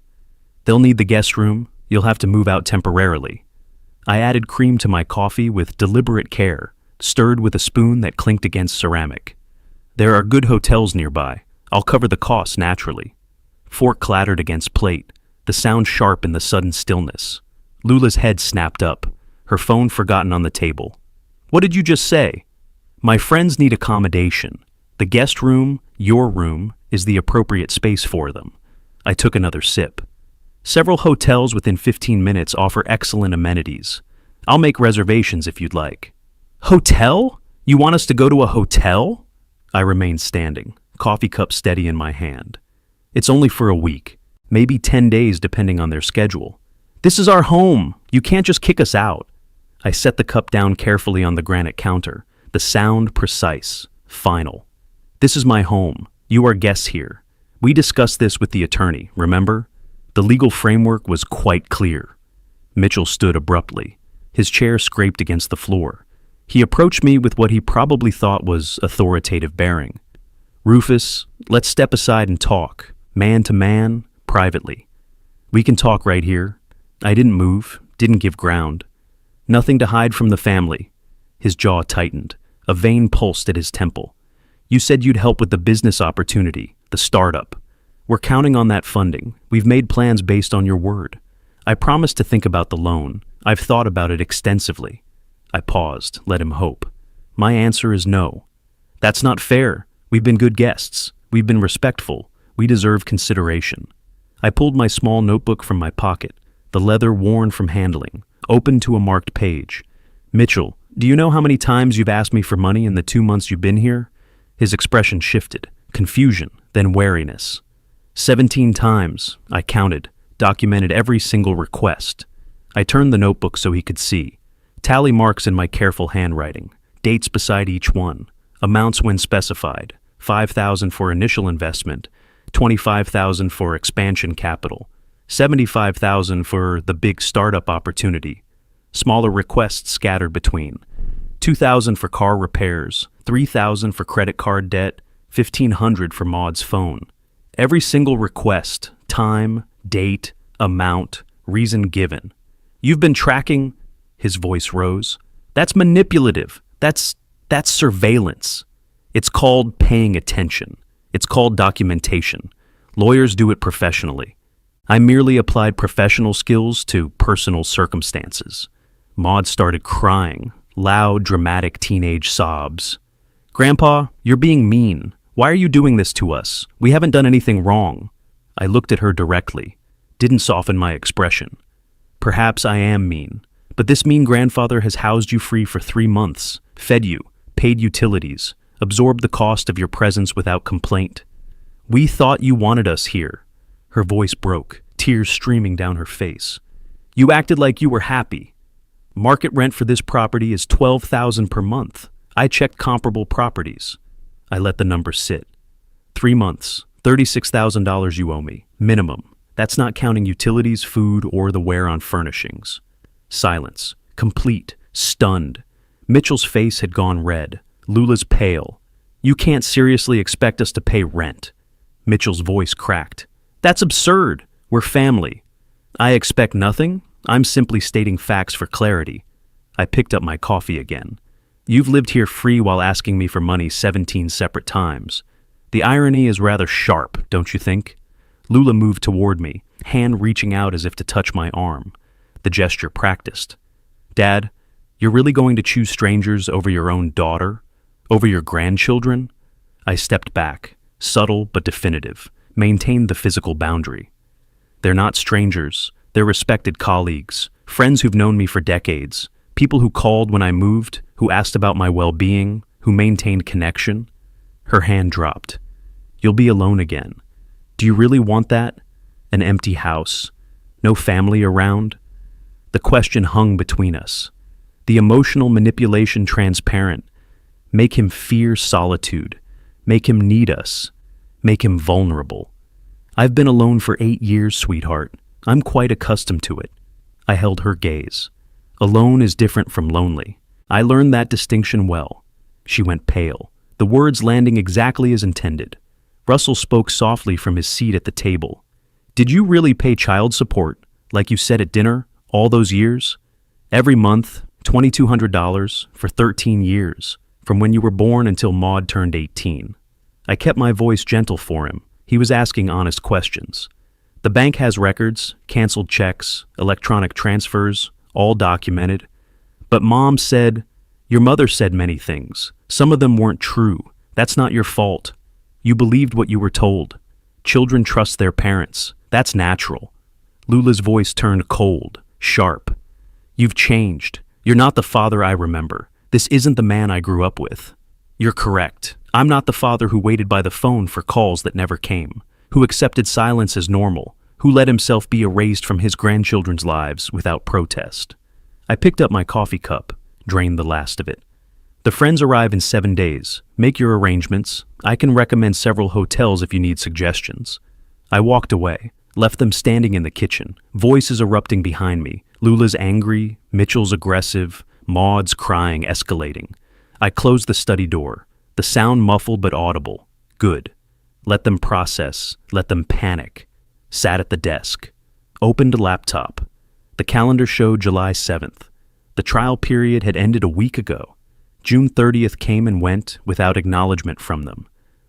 They'll need the guest room. You'll have to move out temporarily. I added cream to my coffee with deliberate care, stirred with a spoon that clinked against ceramic. There are good hotels nearby. I'll cover the costs naturally. Fork clattered against plate, the sound sharp in the sudden stillness. Lula's head snapped up, her phone forgotten on the table. What did you just say? My friends need accommodation. The guest room, your room, is the appropriate space for them. I took another sip. Several hotels within 15 minutes offer excellent amenities. I'll make reservations if you'd like. Hotel? You want us to go to a hotel? I remained standing, coffee cup steady in my hand. It's only for a week, maybe 10 days depending on their schedule. This is our home. You can't just kick us out. I set the cup down carefully on the granite counter, the sound precise, final. This is my home. You are guests here. We discussed this with the attorney, remember? The legal framework was quite clear. Mitchell stood abruptly. His chair scraped against the floor. He approached me with what he probably thought was authoritative bearing. Rufus, let's step aside and talk, man to man, privately. We can talk right here. I didn't move, didn't give ground. Nothing to hide from the family. His jaw tightened. A vein pulsed at his temple. You said you'd help with the business opportunity, the startup. We're counting on that funding. We've made plans based on your word. I promised to think about the loan. I've thought about it extensively. I paused, let him hope. My answer is no. That's not fair. We've been good guests. We've been respectful. We deserve consideration. I pulled my small notebook from my pocket, the leather worn from handling, opened to a marked page. Mitchell, do you know how many times you've asked me for money in the 2 months you've been here? His expression shifted, confusion, then wariness. 17 times, I counted, documented every single request. I turned the notebook so he could see. Tally marks in my careful handwriting, dates beside each one, amounts when specified, $5,000 for initial investment, $25,000 for expansion capital, $75,000 for the big startup opportunity, smaller requests scattered between, $2,000 for car repairs, $3,000 for credit card debt, $1,500 for Maud's phone. Every single request, time, date, amount, reason given. You've been tracking, his voice rose. That's manipulative. That's surveillance. It's called paying attention. It's called documentation. Lawyers do it professionally. I merely applied professional skills to personal circumstances. Maud started crying, loud, dramatic teenage sobs. Grandpa, you're being mean. Why are you doing this to us? We haven't done anything wrong. I looked at her directly, didn't soften my expression. Perhaps I am mean. But this mean grandfather has housed you free for 3 months, fed you, paid utilities, absorbed the cost of your presence without complaint. We thought you wanted us here." Her voice broke, tears streaming down her face. "You acted like you were happy. Market rent for this property is $12,000 per month. I checked comparable properties." I let the number sit. 3 months, $36,000 you owe me, minimum. That's not counting utilities, food, or the wear on furnishings. Silence, complete, stunned. Mitchell's face had gone red. Lula's pale. "You can't seriously expect us to pay rent." Mitchell's voice cracked. "That's absurd. We're family." "I expect nothing. I'm simply stating facts for clarity." I picked up my coffee again. "You've lived here free while asking me for money 17 separate times. The irony is rather sharp, don't you think?" Lula moved toward me, hand reaching out as if to touch my arm. The gesture practiced. "Dad, you're really going to choose strangers over your own daughter? Over your grandchildren?" I stepped back, subtle but definitive, maintained the physical boundary. "They're not strangers. They're respected colleagues, friends who've known me for decades, people who called when I moved, who asked about my well-being, who maintained connection." Her hand dropped. "You'll be alone again. Do you really want that? An empty house? No family around?" The question hung between us. The emotional manipulation transparent. Make him fear solitude. Make him need us. Make him vulnerable. "I've been alone for 8 years, sweetheart. I'm quite accustomed to it." I held her gaze. Alone is different from lonely. I learned that distinction well. She went pale, the words landing exactly as intended. Russell spoke softly from his seat at the table. "Did you really pay child support, like you said at dinner, all those years? Every month, $2,200 for 13 years, from when you were born until Maud turned 18. I kept my voice gentle for him. He was asking honest questions. "The bank has records, canceled checks, electronic transfers, all documented. But Mom said, your mother said many things. Some of them weren't true. That's not your fault. You believed what you were told. Children trust their parents. That's natural." Lula's voice turned cold, sharp. "You've changed. You're not the father I remember. This isn't the man I grew up with." "You're correct. I'm not the father who waited by the phone for calls that never came, who accepted silence as normal, who let himself be erased from his grandchildren's lives without protest." I picked up my coffee cup, drained the last of it. "The friends arrive in 7 days. Make your arrangements. I can recommend several hotels if you need suggestions." I walked away, left them standing in the kitchen, voices erupting behind me. Lula's angry, Mitchell's aggressive, Maud's crying escalating. I closed the study door, the sound muffled but audible. Good. Let them process, let them panic. Sat at the desk. Opened a laptop. The calendar showed July 7th. The trial period had ended a week ago. June 30th came and went without acknowledgement from them.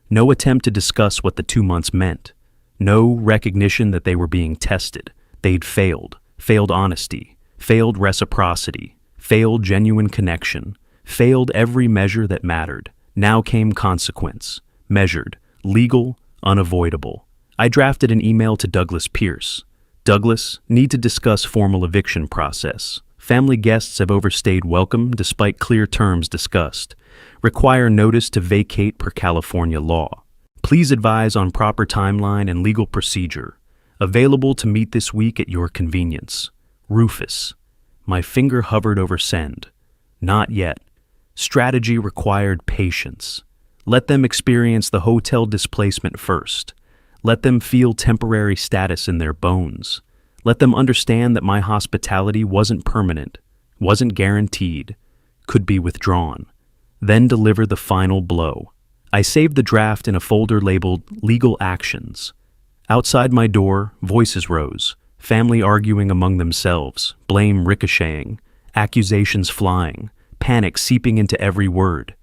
No attempt to discuss what the 2 months meant. No recognition that they were being tested. They'd failed. Failed honesty. Failed reciprocity. Failed genuine connection. Failed every measure that mattered. Now came consequence. Measured. Legal. Unavoidable. I drafted an email to Douglas Pierce. "Douglas, need to discuss formal eviction process. Family guests have overstayed welcome despite clear terms discussed. Require notice to vacate per California law. Please advise on proper timeline and legal procedure. Available to meet this week at your convenience. Rufus." My finger hovered over send. Not yet. Strategy required patience. Let them experience the hotel displacement first. Let them feel temporary status in their bones. Let them understand that my hospitality wasn't permanent, wasn't guaranteed, could be withdrawn. Then deliver the final blow. I saved the draft in a folder labeled Legal Actions. Outside my door, voices rose, family arguing among themselves, blame ricocheting, accusations flying, panic seeping into every word.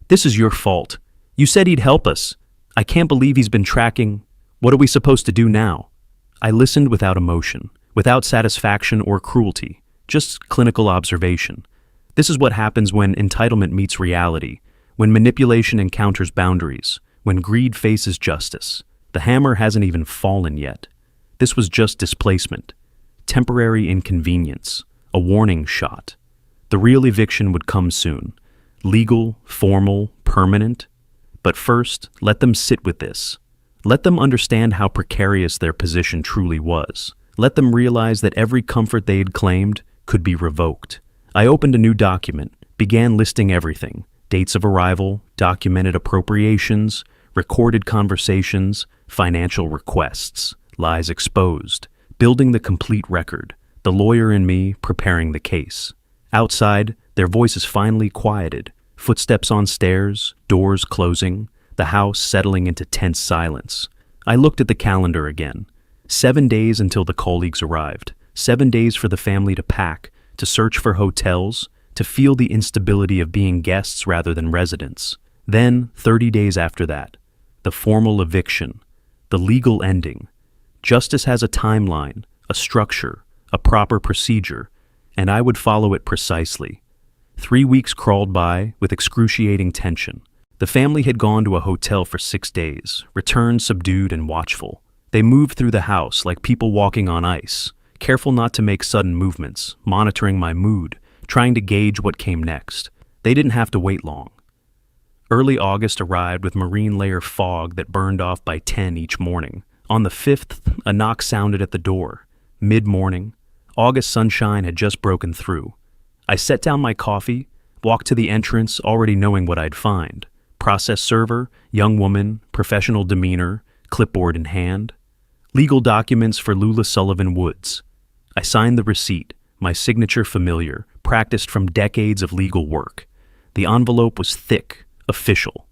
"This is your fault. You said he'd help us. I can't believe he's been tracking. What are we supposed to do now?" I listened without emotion, without satisfaction or cruelty, just clinical observation. This is what happens when entitlement meets reality, when manipulation encounters boundaries, when greed faces justice. The hammer hasn't even fallen yet. This was just displacement, temporary inconvenience, a warning shot. The real eviction would come soon. Legal, formal, permanent. But first, let them sit with this. Let them understand how precarious their position truly was. Let them realize that every comfort they had claimed could be revoked. I opened a new document, began listing everything: dates of arrival, documented appropriations, recorded conversations, financial requests, lies exposed, building the complete record, the lawyer in me preparing the case. Outside, their voices finally quieted, footsteps on stairs, doors closing, the house settling into tense silence. I looked at the calendar again. 7 days until the colleagues arrived. 7 days for the family to pack, to search for hotels, to feel the instability of being guests rather than residents. Then, 30 days after that, the formal eviction, the legal ending. Justice has a timeline, a structure, a proper procedure, and I would follow it precisely. 3 weeks crawled by with excruciating tension. The family had gone to a hotel for 6 days, returned subdued and watchful. They moved through the house like people walking on ice, careful not to make sudden movements, monitoring my mood, trying to gauge what came next. They didn't have to wait long. Early August arrived with marine layer fog that burned off by 10 each morning. On the 5th, a knock sounded at the door. Mid-morning, August sunshine had just broken through. I set down my coffee, walked to the entrance already knowing what I'd find. Process server, young woman, professional demeanor, clipboard in hand. Legal documents for Lula Sullivan Woods. I signed the receipt, my signature familiar, practiced from decades of legal work. The envelope was thick, official.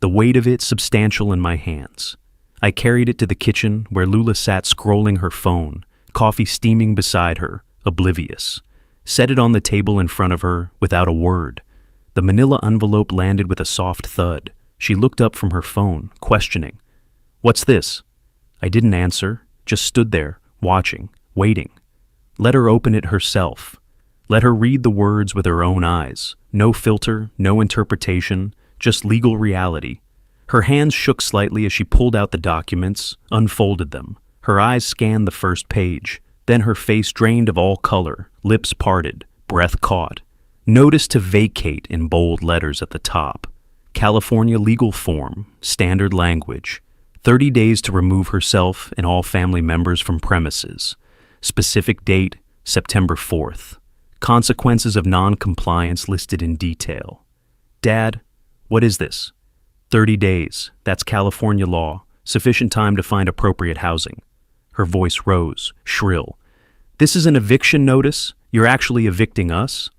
The weight of it substantial in my hands. I carried it to the kitchen where Lula sat scrolling her phone, coffee steaming beside her, oblivious. Set it on the table in front of her without a word. The manila envelope landed with a soft thud. She looked up from her phone, questioning. "What's this?" I didn't answer, just stood there, watching, waiting. Let her open it herself. Let her read the words with her own eyes. No filter, no interpretation, just legal reality. Her hands shook slightly as she pulled out the documents, unfolded them. Her eyes scanned the first page. Then her face drained of all color, lips parted, breath caught. Notice to vacate in bold letters at the top. California legal form, standard language. 30 days to remove herself and all family members from premises. Specific date, September 4th. Consequences of non-compliance listed in detail. Dad, what is this? 30 days. That's California law. Sufficient time to find appropriate housing. Her voice rose, shrill. This is an eviction notice? You're actually evicting us?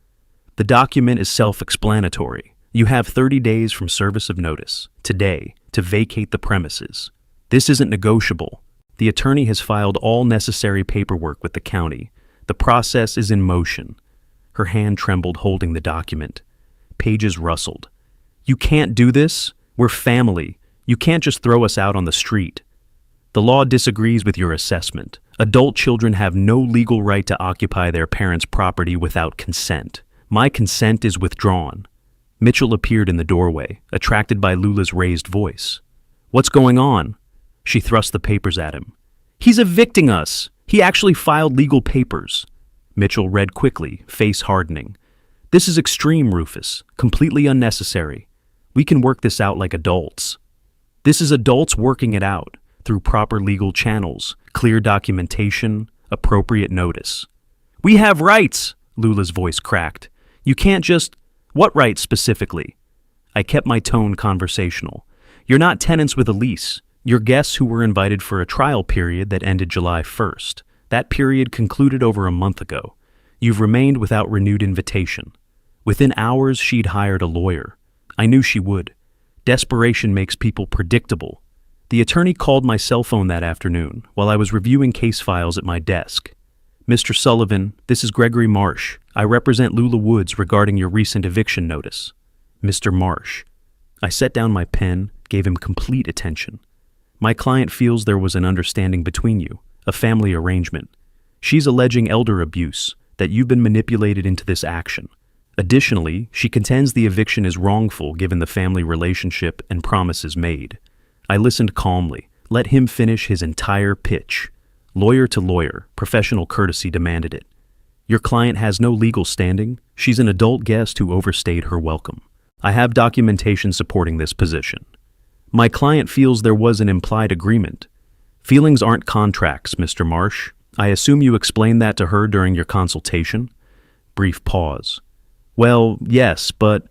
The document is self-explanatory. You have 30 days from service of notice, today, to vacate the premises. This isn't negotiable. The attorney has filed all necessary paperwork with the county. The process is in motion. Her hand trembled holding the document. Pages rustled. You can't do this. We're family. You can't just throw us out on the street. The law disagrees with your assessment. Adult children have no legal right to occupy their parents' property without consent. My consent is withdrawn. Mitchell appeared in the doorway, attracted by Lula's raised voice. What's going on? She thrust the papers at him. He's evicting us. He actually filed legal papers. Mitchell read quickly, face hardening. This is extreme, Rufus. Completely unnecessary. We can work this out like adults. This is adults working it out, through proper legal channels, clear documentation, appropriate notice. We have rights, Lula's voice cracked. You can't just... What rights specifically? I kept my tone conversational. You're not tenants with a lease. You're guests who were invited for a trial period that ended July 1st. That period concluded over a month ago. You've remained without renewed invitation. Within hours, she'd hired a lawyer. I knew she would. Desperation makes people predictable. The attorney called my cell phone that afternoon while I was reviewing case files at my desk. Mr. Sullivan, this is Gregory Marsh. I represent Lula Woods regarding your recent eviction notice. Mr. Marsh. I set down my pen, gave him complete attention. My client feels there was an understanding between you, a family arrangement. She's alleging elder abuse, that you've been manipulated into this action. Additionally, she contends the eviction is wrongful given the family relationship and promises made. I listened calmly, let him finish his entire pitch. Lawyer to lawyer, professional courtesy demanded it. Your client has no legal standing. She's an adult guest who overstayed her welcome. I have documentation supporting this position. My client feels there was an implied agreement. Feelings aren't contracts, Mr. Marsh. I assume you explained that to her during your consultation? Brief pause. Well, yes, but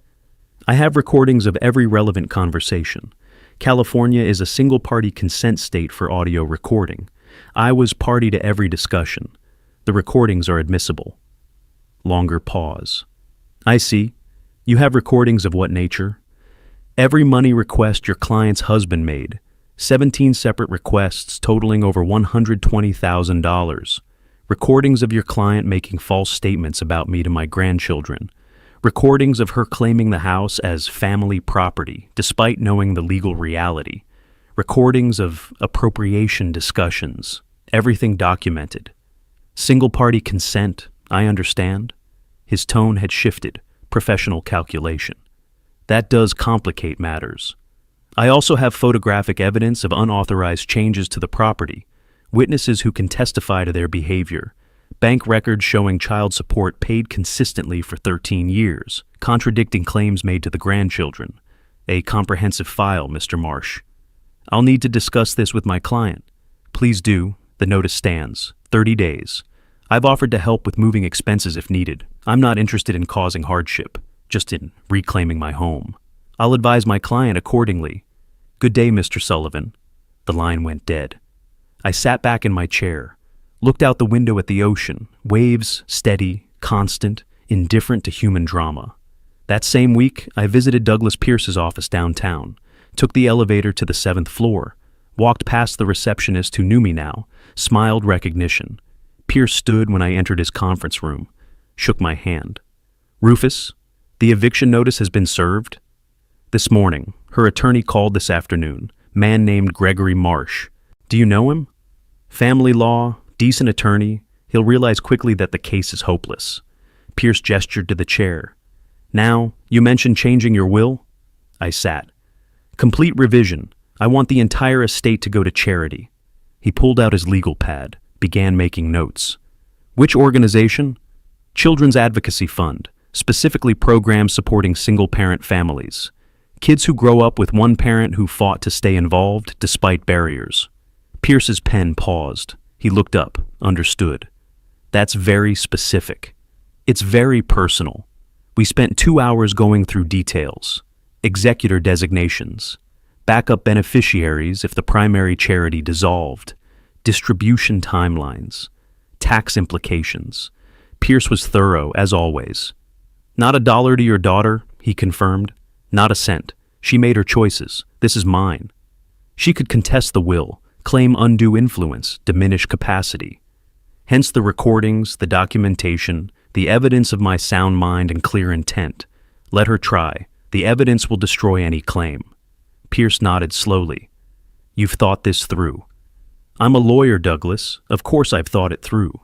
I have recordings of every relevant conversation. California is a single-party consent state for audio recording. I was party to every discussion. The recordings are admissible. Longer pause. I see. You have recordings of what nature? Every money request your client's husband made. 17 separate requests totaling over $120,000. Recordings of your client making false statements about me to my grandchildren. Recordings of her claiming the house as family property, despite knowing the legal reality. Recordings of appropriation discussions. Everything documented. Single-party consent, I understand. His tone had shifted. Professional calculation. That does complicate matters. I also have photographic evidence of unauthorized changes to the property, witnesses who can testify to their behavior, bank records showing child support paid consistently for 13 years, contradicting claims made to the grandchildren. A comprehensive file, Mr. Marsh. I'll need to discuss this with my client. Please do. The notice stands. 30 days. I've offered to help with moving expenses if needed. I'm not interested in causing hardship, just in reclaiming my home. I'll advise my client accordingly. Good day, Mr. Sullivan. The line went dead. I sat back in my chair, looked out the window at the ocean, waves steady, constant, indifferent to human drama. That same week, I visited Douglas Pierce's office downtown, took the elevator to the 7th floor, walked past the receptionist who knew me now, smiled recognition. Pierce stood when I entered his conference room, shook my hand. Rufus, the eviction notice has been served. This morning, her attorney called this afternoon, man named Gregory Marsh. Do you know him? Family law, decent attorney. He'll realize quickly that the case is hopeless. Pierce gestured to the chair. Now, you mentioned changing your will? I sat. Complete revision. I want the entire estate to go to charity. He pulled out his legal pad, began making notes. Which organization? Children's Advocacy Fund, specifically programs supporting single-parent families. Kids who grow up with one parent who fought to stay involved despite barriers. Pierce's pen paused. He looked up, understood. That's very specific. It's very personal. We spent 2 hours going through details. Executor designations. Backup beneficiaries if the primary charity dissolved. Distribution timelines. Tax implications. Pierce was thorough, as always. Not a dollar to your daughter, he confirmed. Not a cent. She made her choices. This is mine. She could contest the will, claim undue influence, diminish capacity. Hence the recordings, the documentation, the evidence of my sound mind and clear intent. Let her try. The evidence will destroy any claim. Pierce nodded slowly. You've thought this through. I'm a lawyer, Douglas. Of course I've thought it through.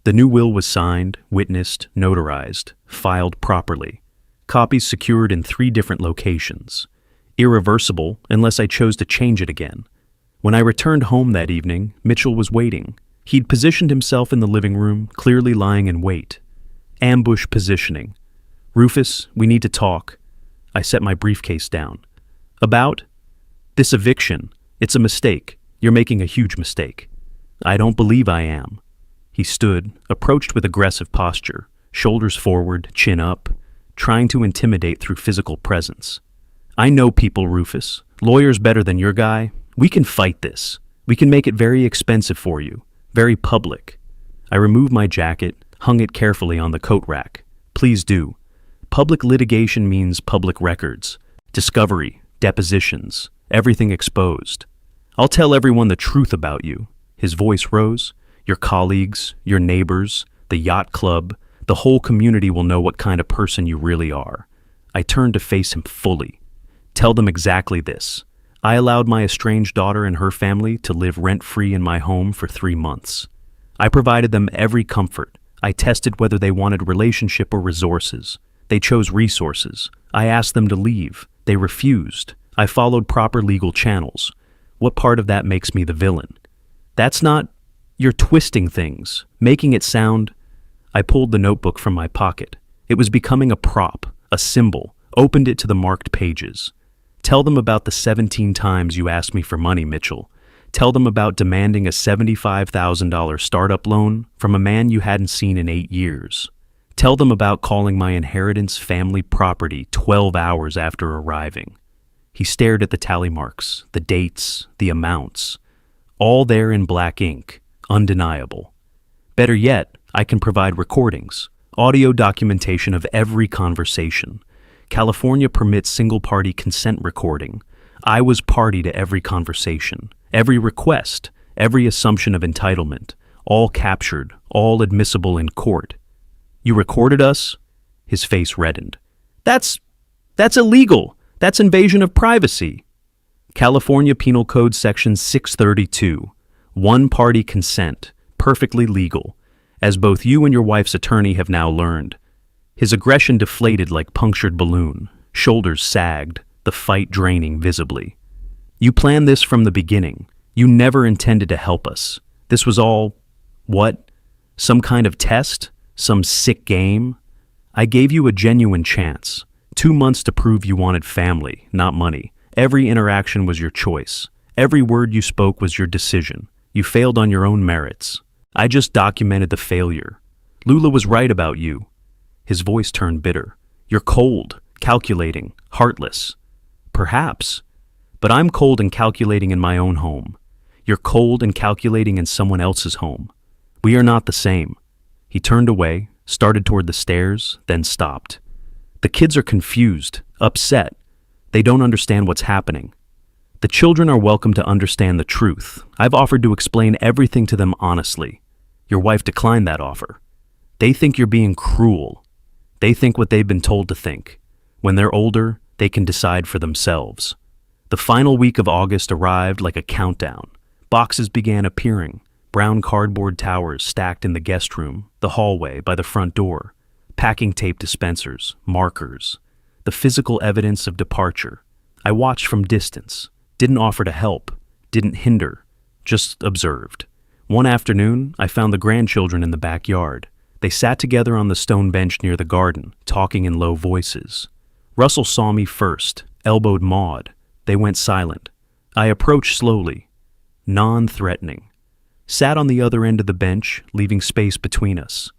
The new will was signed, witnessed, notarized, filed properly. Copies secured in 3 different locations. Irreversible unless I chose to change it again. When I returned home that evening, Mitchell was waiting. He'd positioned himself in the living room, clearly lying in wait. Ambush positioning. Rufus, we need to talk. I set my briefcase down. About? This eviction. It's a mistake. You're making a huge mistake. I don't believe I am. He stood, approached with aggressive posture, shoulders forward, chin up, trying to intimidate through physical presence. I know people, Rufus. Lawyers better than your guy. We can fight this. We can make it very expensive for you. Very public. I removed my jacket, hung it carefully on the coat rack. Please do. Public litigation means public records. Discovery, depositions, everything exposed. I'll tell everyone the truth about you. His voice rose. Your colleagues, your neighbors, the yacht club, the whole community will know what kind of person you really are. I turned to face him fully. Tell them exactly this. I allowed my estranged daughter and her family to live rent-free in my home for 3 months. I provided them every comfort. I tested whether they wanted relationship or resources. They chose resources. I asked them to leave. They refused. I followed proper legal channels. What part of that makes me the villain? That's not... You're twisting things, making it sound... I pulled the notebook from my pocket. It was becoming a prop, a symbol, opened it to the marked pages. Tell them about the 17 times you asked me for money, Mitchell. Tell them about demanding a $75,000 startup loan from a man you hadn't seen in 8 years. Tell them about calling my inheritance family property 12 hours after arriving. He stared at the tally marks, the dates, the amounts. All there in black ink, undeniable. Better yet, I can provide recordings, audio documentation of every conversation. California permits single-party consent recording. I was party to every conversation, every request, every assumption of entitlement, all captured, all admissible in court. You recorded us? His face reddened. That's illegal. That's invasion of privacy. California Penal Code Section 632. One-party consent, perfectly legal, as both you and your wife's attorney have now learned. His aggression deflated like punctured balloon, shoulders sagged, the fight draining visibly. You planned this from the beginning. You never intended to help us. This was all, what? Some kind of test? Some sick game? I gave you a genuine chance. 2 months to prove you wanted family, not money. Every interaction was your choice. Every word you spoke was your decision. You failed on your own merits. I just documented the failure. Lula was right about you. His voice turned bitter. You're cold, calculating, heartless. Perhaps. But I'm cold and calculating in my own home. You're cold and calculating in someone else's home. We are not the same. He turned away, started toward the stairs, then stopped. The kids are confused, upset. They don't understand what's happening. The children are welcome to understand the truth. I've offered to explain everything to them honestly. Your wife declined that offer. They think you're being cruel. They think what they've been told to think. When they're older, they can decide for themselves. The final week of August arrived like a countdown. Boxes began appearing, brown cardboard towers stacked in the guest room, the hallway, by the front door, packing tape dispensers, markers, the physical evidence of departure. I watched from distance, didn't offer to help, didn't hinder, just observed. One afternoon, I found the grandchildren in the backyard. They sat together on the stone bench near the garden, talking in low voices. Russell saw me first, elbowed Maud. They went silent. I approached slowly, non-threatening. Sat on the other end of the bench, leaving space between us.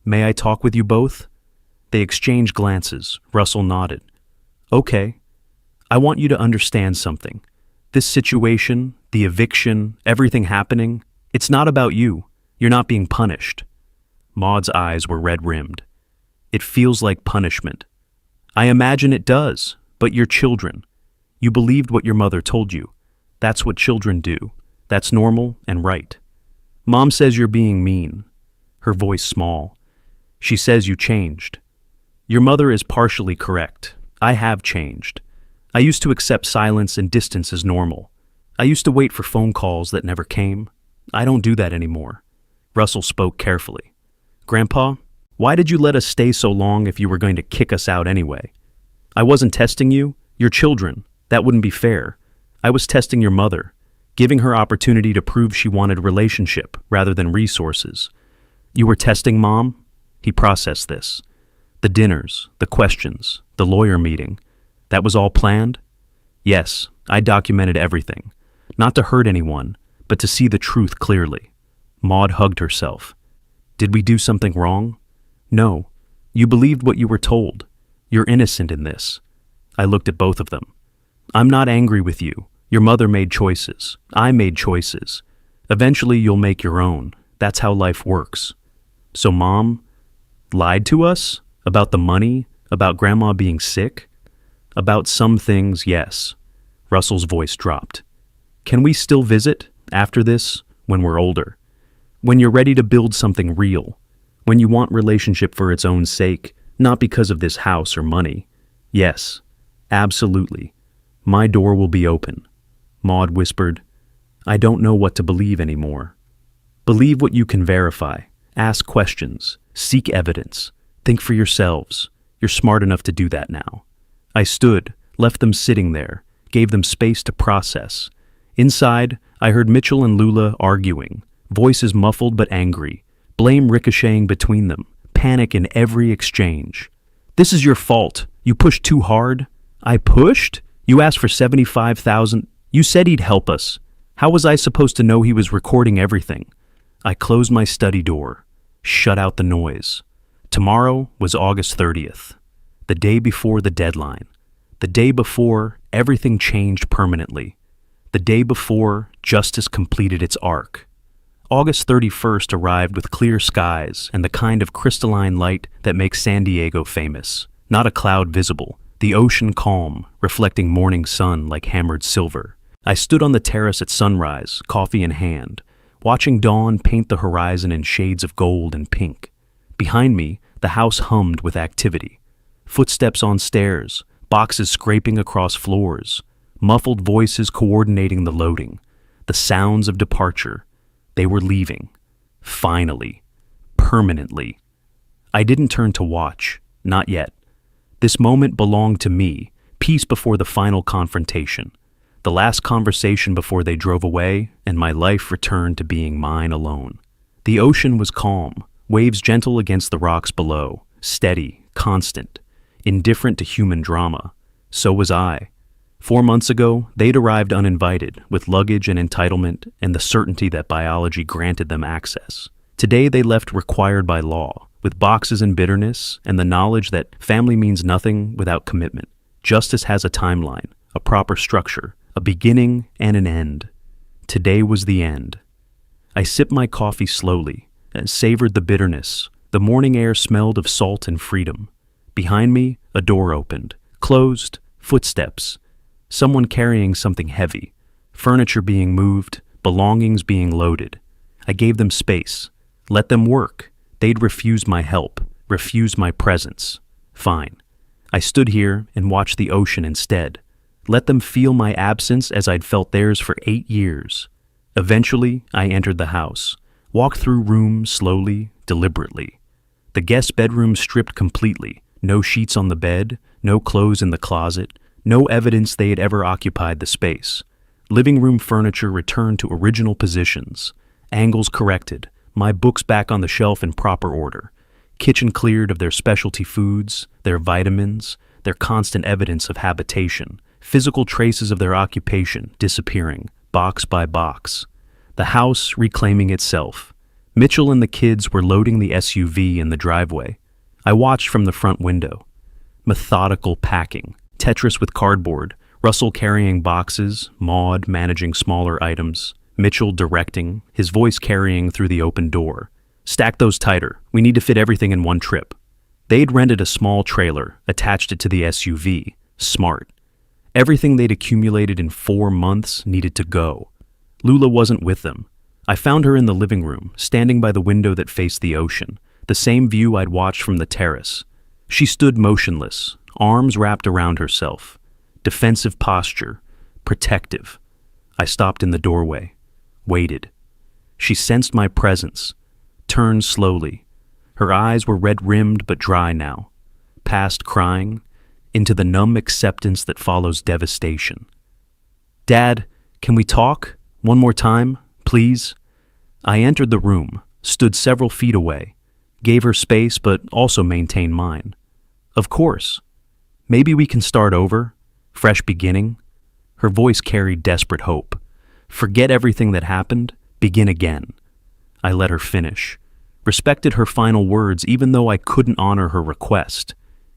May I talk with you both? They exchanged glances. Russell nodded. Okay. I want you to understand something. This situation, the eviction, everything happening, it's not about you. You're not being punished. Maud's eyes were red-rimmed. It feels like punishment. I imagine it does, but you're children. You believed what your mother told you. That's what children do. That's normal and right. Mom says you're being mean. Her voice small. She says you changed. Your mother is partially correct. I have changed. I used to accept silence and distance as normal. I used to wait for phone calls that never came. I don't do that anymore. Russell spoke carefully. Grandpa, why did you let us stay so long if you were going to kick us out anyway? I wasn't testing you. You're children. That wouldn't be fair. I was testing your mother, giving her opportunity to prove she wanted relationship rather than resources. You were testing Mom? He processed this. The dinners, the questions, the lawyer meeting. That was all planned? Yes, I documented everything. Not to hurt anyone, but to see the truth clearly. Maud hugged herself. Did we do something wrong? No. You believed what you were told. You're innocent in this. I looked at both of them. I'm not angry with you. Your mother made choices. I made choices. Eventually you'll make your own. That's how life works. So Mom lied to us? About the money? About Grandma being sick? About some things, yes. Russell's voice dropped. Can we still visit after this when we're older? When you're ready to build something real? When you want relationship for its own sake, not because of this house or money? Yes, absolutely. My door will be open. Maud whispered, I don't know what to believe anymore. Believe what you can verify. Ask questions. Seek evidence. Think for yourselves. You're smart enough to do that now. I stood, left them sitting there, gave them space to process. Inside, I heard Mitchell and Lula arguing, voices muffled but angry, blame ricocheting between them, panic in every exchange. "This is your fault. You pushed too hard." "I pushed? You asked for 75,000. You said he'd help us. How was I supposed to know he was recording everything?" I closed my study door, shut out the noise. Tomorrow was August 30th, the day before the deadline, the day before everything changed permanently, the day before justice completed its arc. August 31st arrived with clear skies and the kind of crystalline light that makes San Diego famous. Not a cloud visible, the ocean calm, reflecting morning sun like hammered silver. I stood on the terrace at sunrise, coffee in hand, watching dawn paint the horizon in shades of gold and pink. Behind me, the house hummed with activity. Footsteps on stairs, boxes scraping across floors, muffled voices coordinating the loading, the sounds of departure. They were leaving. Finally. Permanently. I didn't turn to watch. Not yet. This moment belonged to me, peace before the final confrontation. The last conversation before they drove away, and my life returned to being mine alone. The ocean was calm, waves gentle against the rocks below, steady, constant, indifferent to human drama. So was I. 4 months ago, they'd arrived uninvited, with luggage and entitlement and the certainty that biology granted them access. Today they left required by law, with boxes and bitterness and the knowledge that family means nothing without commitment. Justice has a timeline, a proper structure, a beginning and an end. Today was the end. I sipped my coffee slowly and savored the bitterness. The morning air smelled of salt and freedom. Behind me, a door opened. Closed, footsteps. Someone carrying something heavy. Furniture being moved, belongings being loaded. I gave them space. Let them work. They'd refuse my help, refuse my presence. Fine. I stood here and watched the ocean instead. Let them feel my absence as I'd felt theirs for 8 years. Eventually, I entered the house, walked through rooms slowly, deliberately. The guest bedroom stripped completely, no sheets on the bed, no clothes in the closet, no evidence they had ever occupied the space. Living room furniture returned to original positions, angles corrected, my books back on the shelf in proper order, kitchen cleared of their specialty foods, their vitamins, their constant evidence of habitation, physical traces of their occupation disappearing, box by box. The house reclaiming itself. Mitchell and the kids were loading the SUV in the driveway. I watched from the front window. Methodical packing, Tetris with cardboard, Russell carrying boxes, Maud managing smaller items, Mitchell directing, his voice carrying through the open door. "Stack those tighter. We need to fit everything in one trip." They'd rented a small trailer, attached it to the SUV. Smart. Everything they'd accumulated in 4 months needed to go. Lula wasn't with them. I found her in the living room, standing by the window that faced the ocean, the same view I'd watched from the terrace. She stood motionless, arms wrapped around herself. Defensive posture, protective. I stopped in the doorway, waited. She sensed my presence, turned slowly. Her eyes were red-rimmed but dry now, past crying, into the numb acceptance that follows devastation. "Dad, can we talk? One more time, please?" I entered the room, stood several feet away, gave her space but also maintained mine. "Of course. Maybe we can start over, fresh beginning." Her voice carried desperate hope. "Forget everything that happened, begin again." I let her finish, respected her final words even though I couldn't honor her request.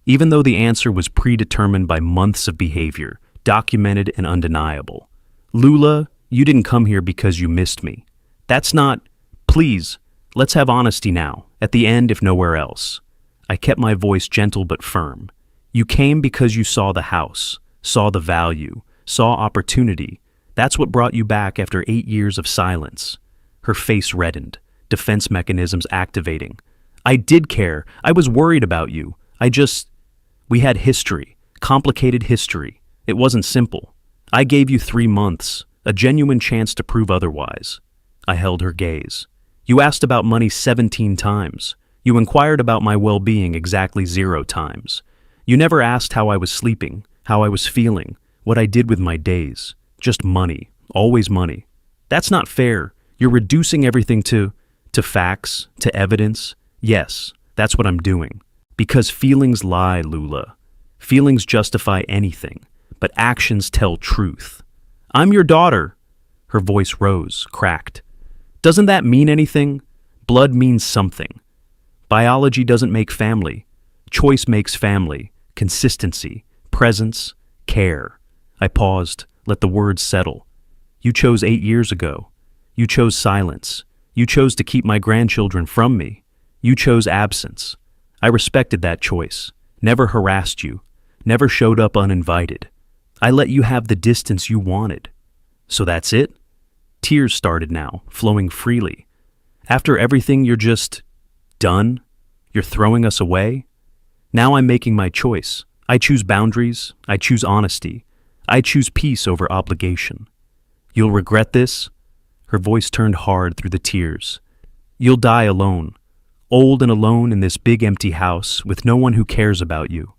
Even though the answer was predetermined by months of behavior, documented and undeniable. "Lula, you didn't come here because you missed me. That's not... Please, let's have honesty now, at the end if nowhere else." I kept my voice gentle but firm. "You came because you saw the house, saw the value, saw opportunity. That's what brought you back after 8 years of silence." Her face reddened, defense mechanisms activating. "I did care. I was worried about you. We had history, complicated history. It wasn't simple. I gave you 3 months, a genuine chance to prove otherwise." I held her gaze. "You asked about money 17 times. You inquired about my well-being exactly 0 times. You never asked how I was sleeping, how I was feeling, what I did with my days. Just money, always money. That's not fair. You're reducing everything to facts, to evidence. Yes, That's what I'm doing. Because feelings lie, Lula. Feelings justify anything, but actions tell truth. I'm your daughter. Her voice rose, cracked. Doesn't that mean anything? Blood means something. Biology doesn't make family. Choice makes family. Consistency, presence, care. I paused, let the words settle. You chose 8 years ago. You chose silence. You chose to keep my grandchildren from me. You chose absence. I respected that choice. Never harassed you. Never showed up uninvited. I let you have the distance you wanted. So that's it? Tears started now, flowing freely. After everything, you're just done? You're throwing us away? Now I'm making my choice. I choose boundaries. I choose honesty. I choose peace over obligation. You'll regret this? Her voice turned hard through the tears. You'll die alone, old and alone in this big empty house with no one who cares about you.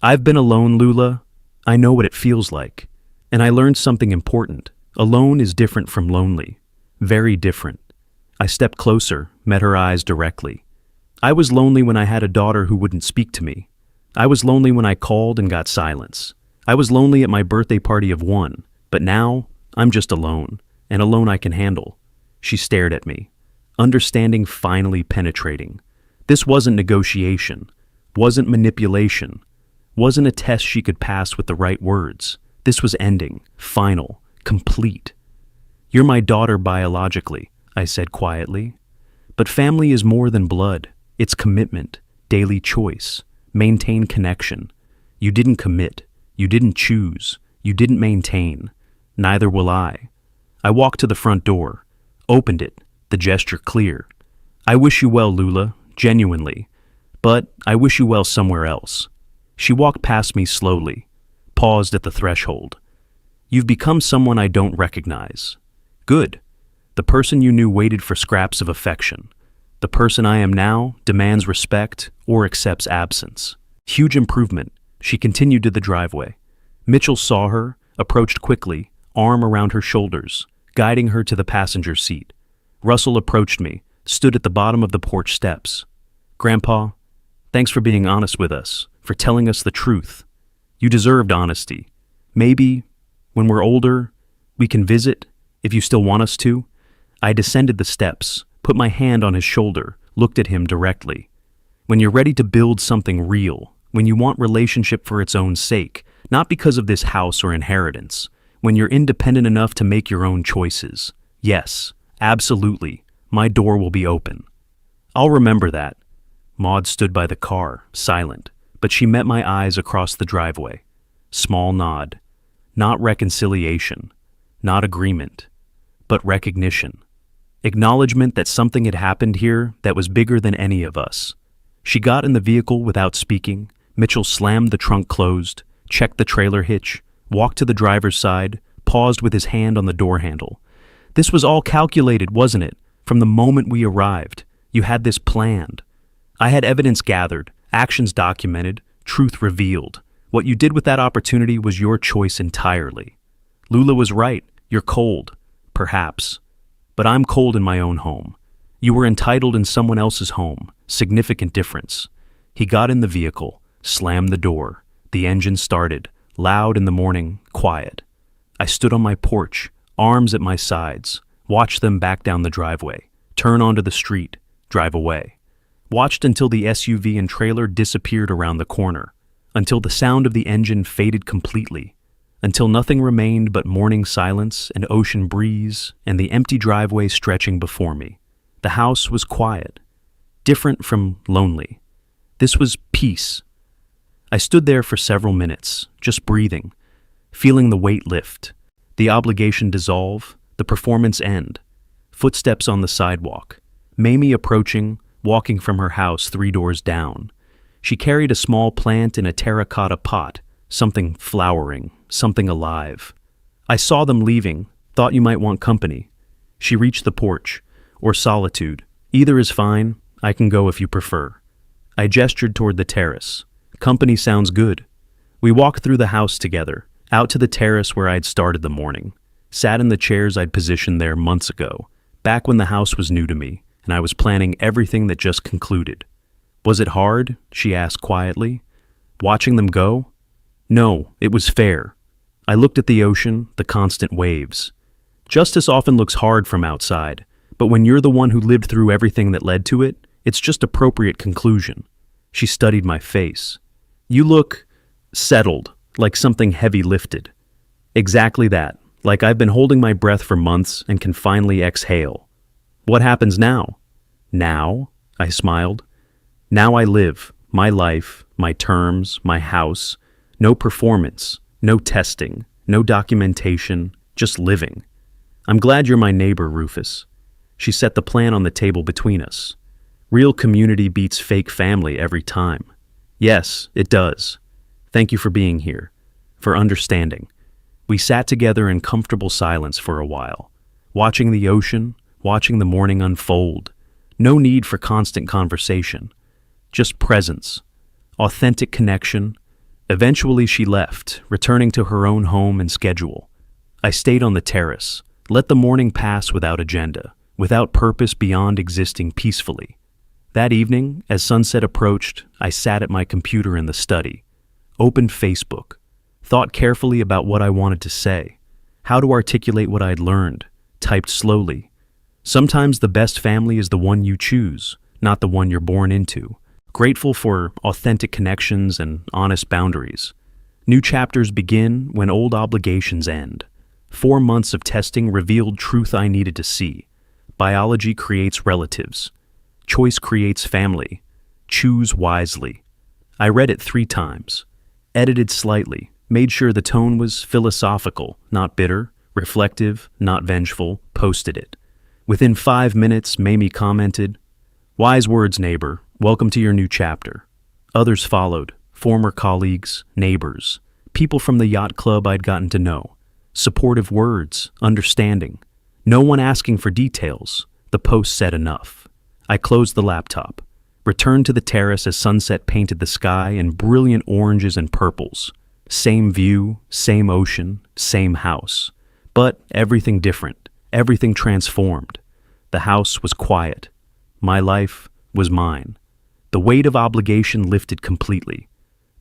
I've been alone, Lula. I know what it feels like. And I learned something important. Alone is different from lonely. Very different. I stepped closer, met her eyes directly. I was lonely when I had a daughter who wouldn't speak to me. I was lonely when I called and got silence. I was lonely at my birthday party of 1, but now I'm just alone, and alone I can handle. She stared at me, understanding finally penetrating. This wasn't negotiation, wasn't manipulation, wasn't a test she could pass with the right words. This was ending, final, complete. You're my daughter biologically, I said quietly. But family is more than blood. It's commitment, daily choice, maintain connection. You didn't commit. You didn't choose. You didn't maintain. Neither will I. I walked to the front door, opened it, the gesture clear. I wish you well, Lula, genuinely. But I wish you well somewhere else. She walked past me slowly, paused at the threshold. You've become someone I don't recognize. Good. The person you knew waited for scraps of affection. The person I am now demands respect or accepts absence. Huge improvement. She continued to the driveway. Mitchell saw her, approached quickly, arm around her shoulders, guiding her to the passenger seat. Russell approached me, stood at the bottom of the porch steps. Grandpa, thanks for being honest with us, for telling us the truth. You deserved honesty. Maybe, when we're older, we can visit, if you still want us to. I descended the steps, put my hand on his shoulder, looked at him directly. When you're ready to build something real, when you want relationship for its own sake, not because of this house or inheritance, when you're independent enough to make your own choices, yes, absolutely, my door will be open. I'll remember that. Maud stood by the car, silent, but she met my eyes across the driveway. Small nod. Not reconciliation, not agreement, but recognition. Acknowledgement that something had happened here that was bigger than any of us. She got in the vehicle without speaking. Mitchell slammed the trunk closed, checked the trailer hitch, walked to the driver's side, paused with his hand on the door handle. This was all calculated, wasn't it? From the moment we arrived, you had this planned. I had evidence gathered, actions documented, truth revealed. What you did with that opportunity was your choice entirely. Lula was right. You're cold. Perhaps. But I'm cold in my own home. You were entitled in someone else's home. Significant difference. He got in the vehicle, slammed the door. The engine started. Loud in the morning, quiet. I stood on my porch, arms at my sides, watched them back down the driveway, turn onto the street, drive away. Watched until the SUV and trailer disappeared around the corner. Until the sound of the engine faded completely, until nothing remained but morning silence and ocean breeze and the empty driveway stretching before me. The house was quiet, different from lonely. This was peace. I stood there for several minutes, just breathing, feeling the weight lift, the obligation dissolve, the performance end. Footsteps on the sidewalk, Mamie approaching, walking from her house 3 doors down. She carried a small plant in a terracotta pot, something flowering, something alive. I saw them leaving, thought you might want company. She reached the porch, or solitude. Either is fine, I can go if you prefer. I gestured toward the terrace. Company sounds good. We walked through the house together, out to the terrace where I'd started the morning. Sat in the chairs I'd positioned there months ago, back when the house was new to me, and I was planning everything that just concluded. Was it hard? She asked quietly. Watching them go? No, it was fair. I looked at the ocean, the constant waves. Justice often looks hard from outside, but when you're the one who lived through everything that led to it, it's just appropriate conclusion. She studied my face. You look settled, like something heavy lifted. Exactly that, like I've been holding my breath for months and can finally exhale. What happens now? Now? I smiled. Now I live, my life, my terms, my house. No performance, no testing, no documentation, just living. I'm glad you're my neighbor, Rufus. She set the plan on the table between us. Real community beats fake family every time. Yes, it does. Thank you for being here, for understanding. We sat together in comfortable silence for a while, watching the ocean, watching the morning unfold. No need for constant conversation, just presence, authentic connection. Eventually she left, returning to her own home and schedule. I stayed on the terrace, let the morning pass without agenda, without purpose beyond existing peacefully. That evening, as sunset approached, I sat at my computer in the study, opened Facebook, thought carefully about what I wanted to say, how to articulate what I'd learned, typed slowly. Sometimes the best family is the one you choose, not the one you're born into. Grateful for authentic connections and honest boundaries. New chapters begin when old obligations end. 4 months of testing revealed truth I needed to see. Biology creates relatives. Choice creates family. Choose wisely. I read it 3 times, edited slightly, made sure the tone was philosophical, not bitter, reflective, not vengeful, posted it. Within 5 minutes, Mamie commented, "Wise words, neighbor. Welcome to your new chapter." Others followed, former colleagues, neighbors, people from the yacht club I'd gotten to know. Supportive words, understanding. No one asking for details. The post said enough. I closed the laptop, returned to the terrace as sunset painted the sky in brilliant oranges and purples. Same view, same ocean, same house. But everything different, everything transformed. The house was quiet. My life was mine. The weight of obligation lifted completely.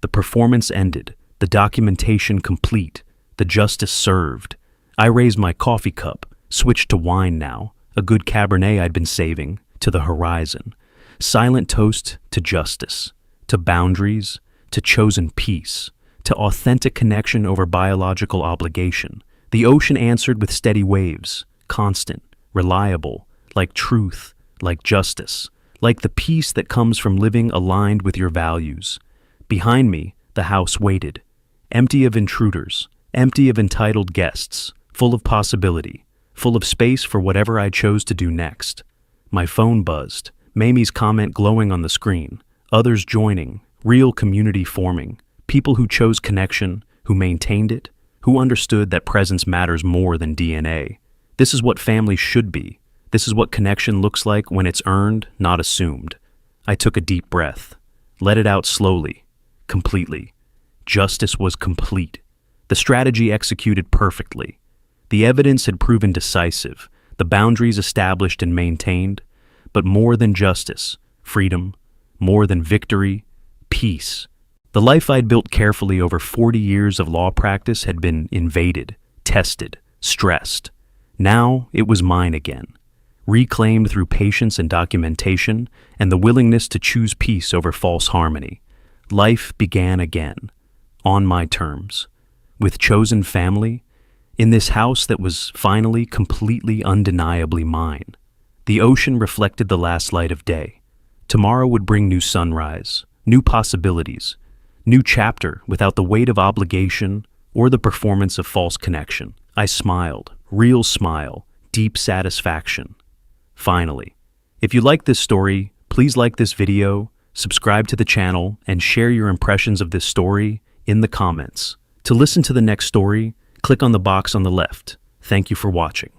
The performance ended, the documentation complete, the justice served. I raised my coffee cup, switched to wine now, a good Cabernet I'd been saving, to the horizon. Silent toast to justice, to boundaries, to chosen peace, to authentic connection over biological obligation. The ocean answered with steady waves, constant, reliable, like truth, like justice, like the peace that comes from living aligned with your values. Behind me, the house waited, empty of intruders, empty of entitled guests, full of possibility, full of space for whatever I chose to do next. My phone buzzed, Mamie's comment glowing on the screen, others joining, real community forming, people who chose connection, who maintained it, who understood that presence matters more than DNA. This is what family should be. This is what connection looks like when it's earned, not assumed. I took a deep breath, let it out slowly, completely. Justice was complete. The strategy executed perfectly. The evidence had proven decisive, the boundaries established and maintained, but more than justice, freedom, more than victory, peace. The life I'd built carefully over 40 years of law practice had been invaded, tested, stressed. Now it was mine again, reclaimed through patience and documentation and the willingness to choose peace over false harmony. Life began again, on my terms, with chosen family, in this house that was finally completely undeniably mine. The ocean reflected the last light of day. Tomorrow would bring new sunrise, new possibilities, new chapter without the weight of obligation or the performance of false connection. I smiled, real smile, deep satisfaction. Finally, if you like this story, please like this video, subscribe to the channel, and share your impressions of this story in the comments. To listen to the next story, click on the box on the left. Thank you for watching.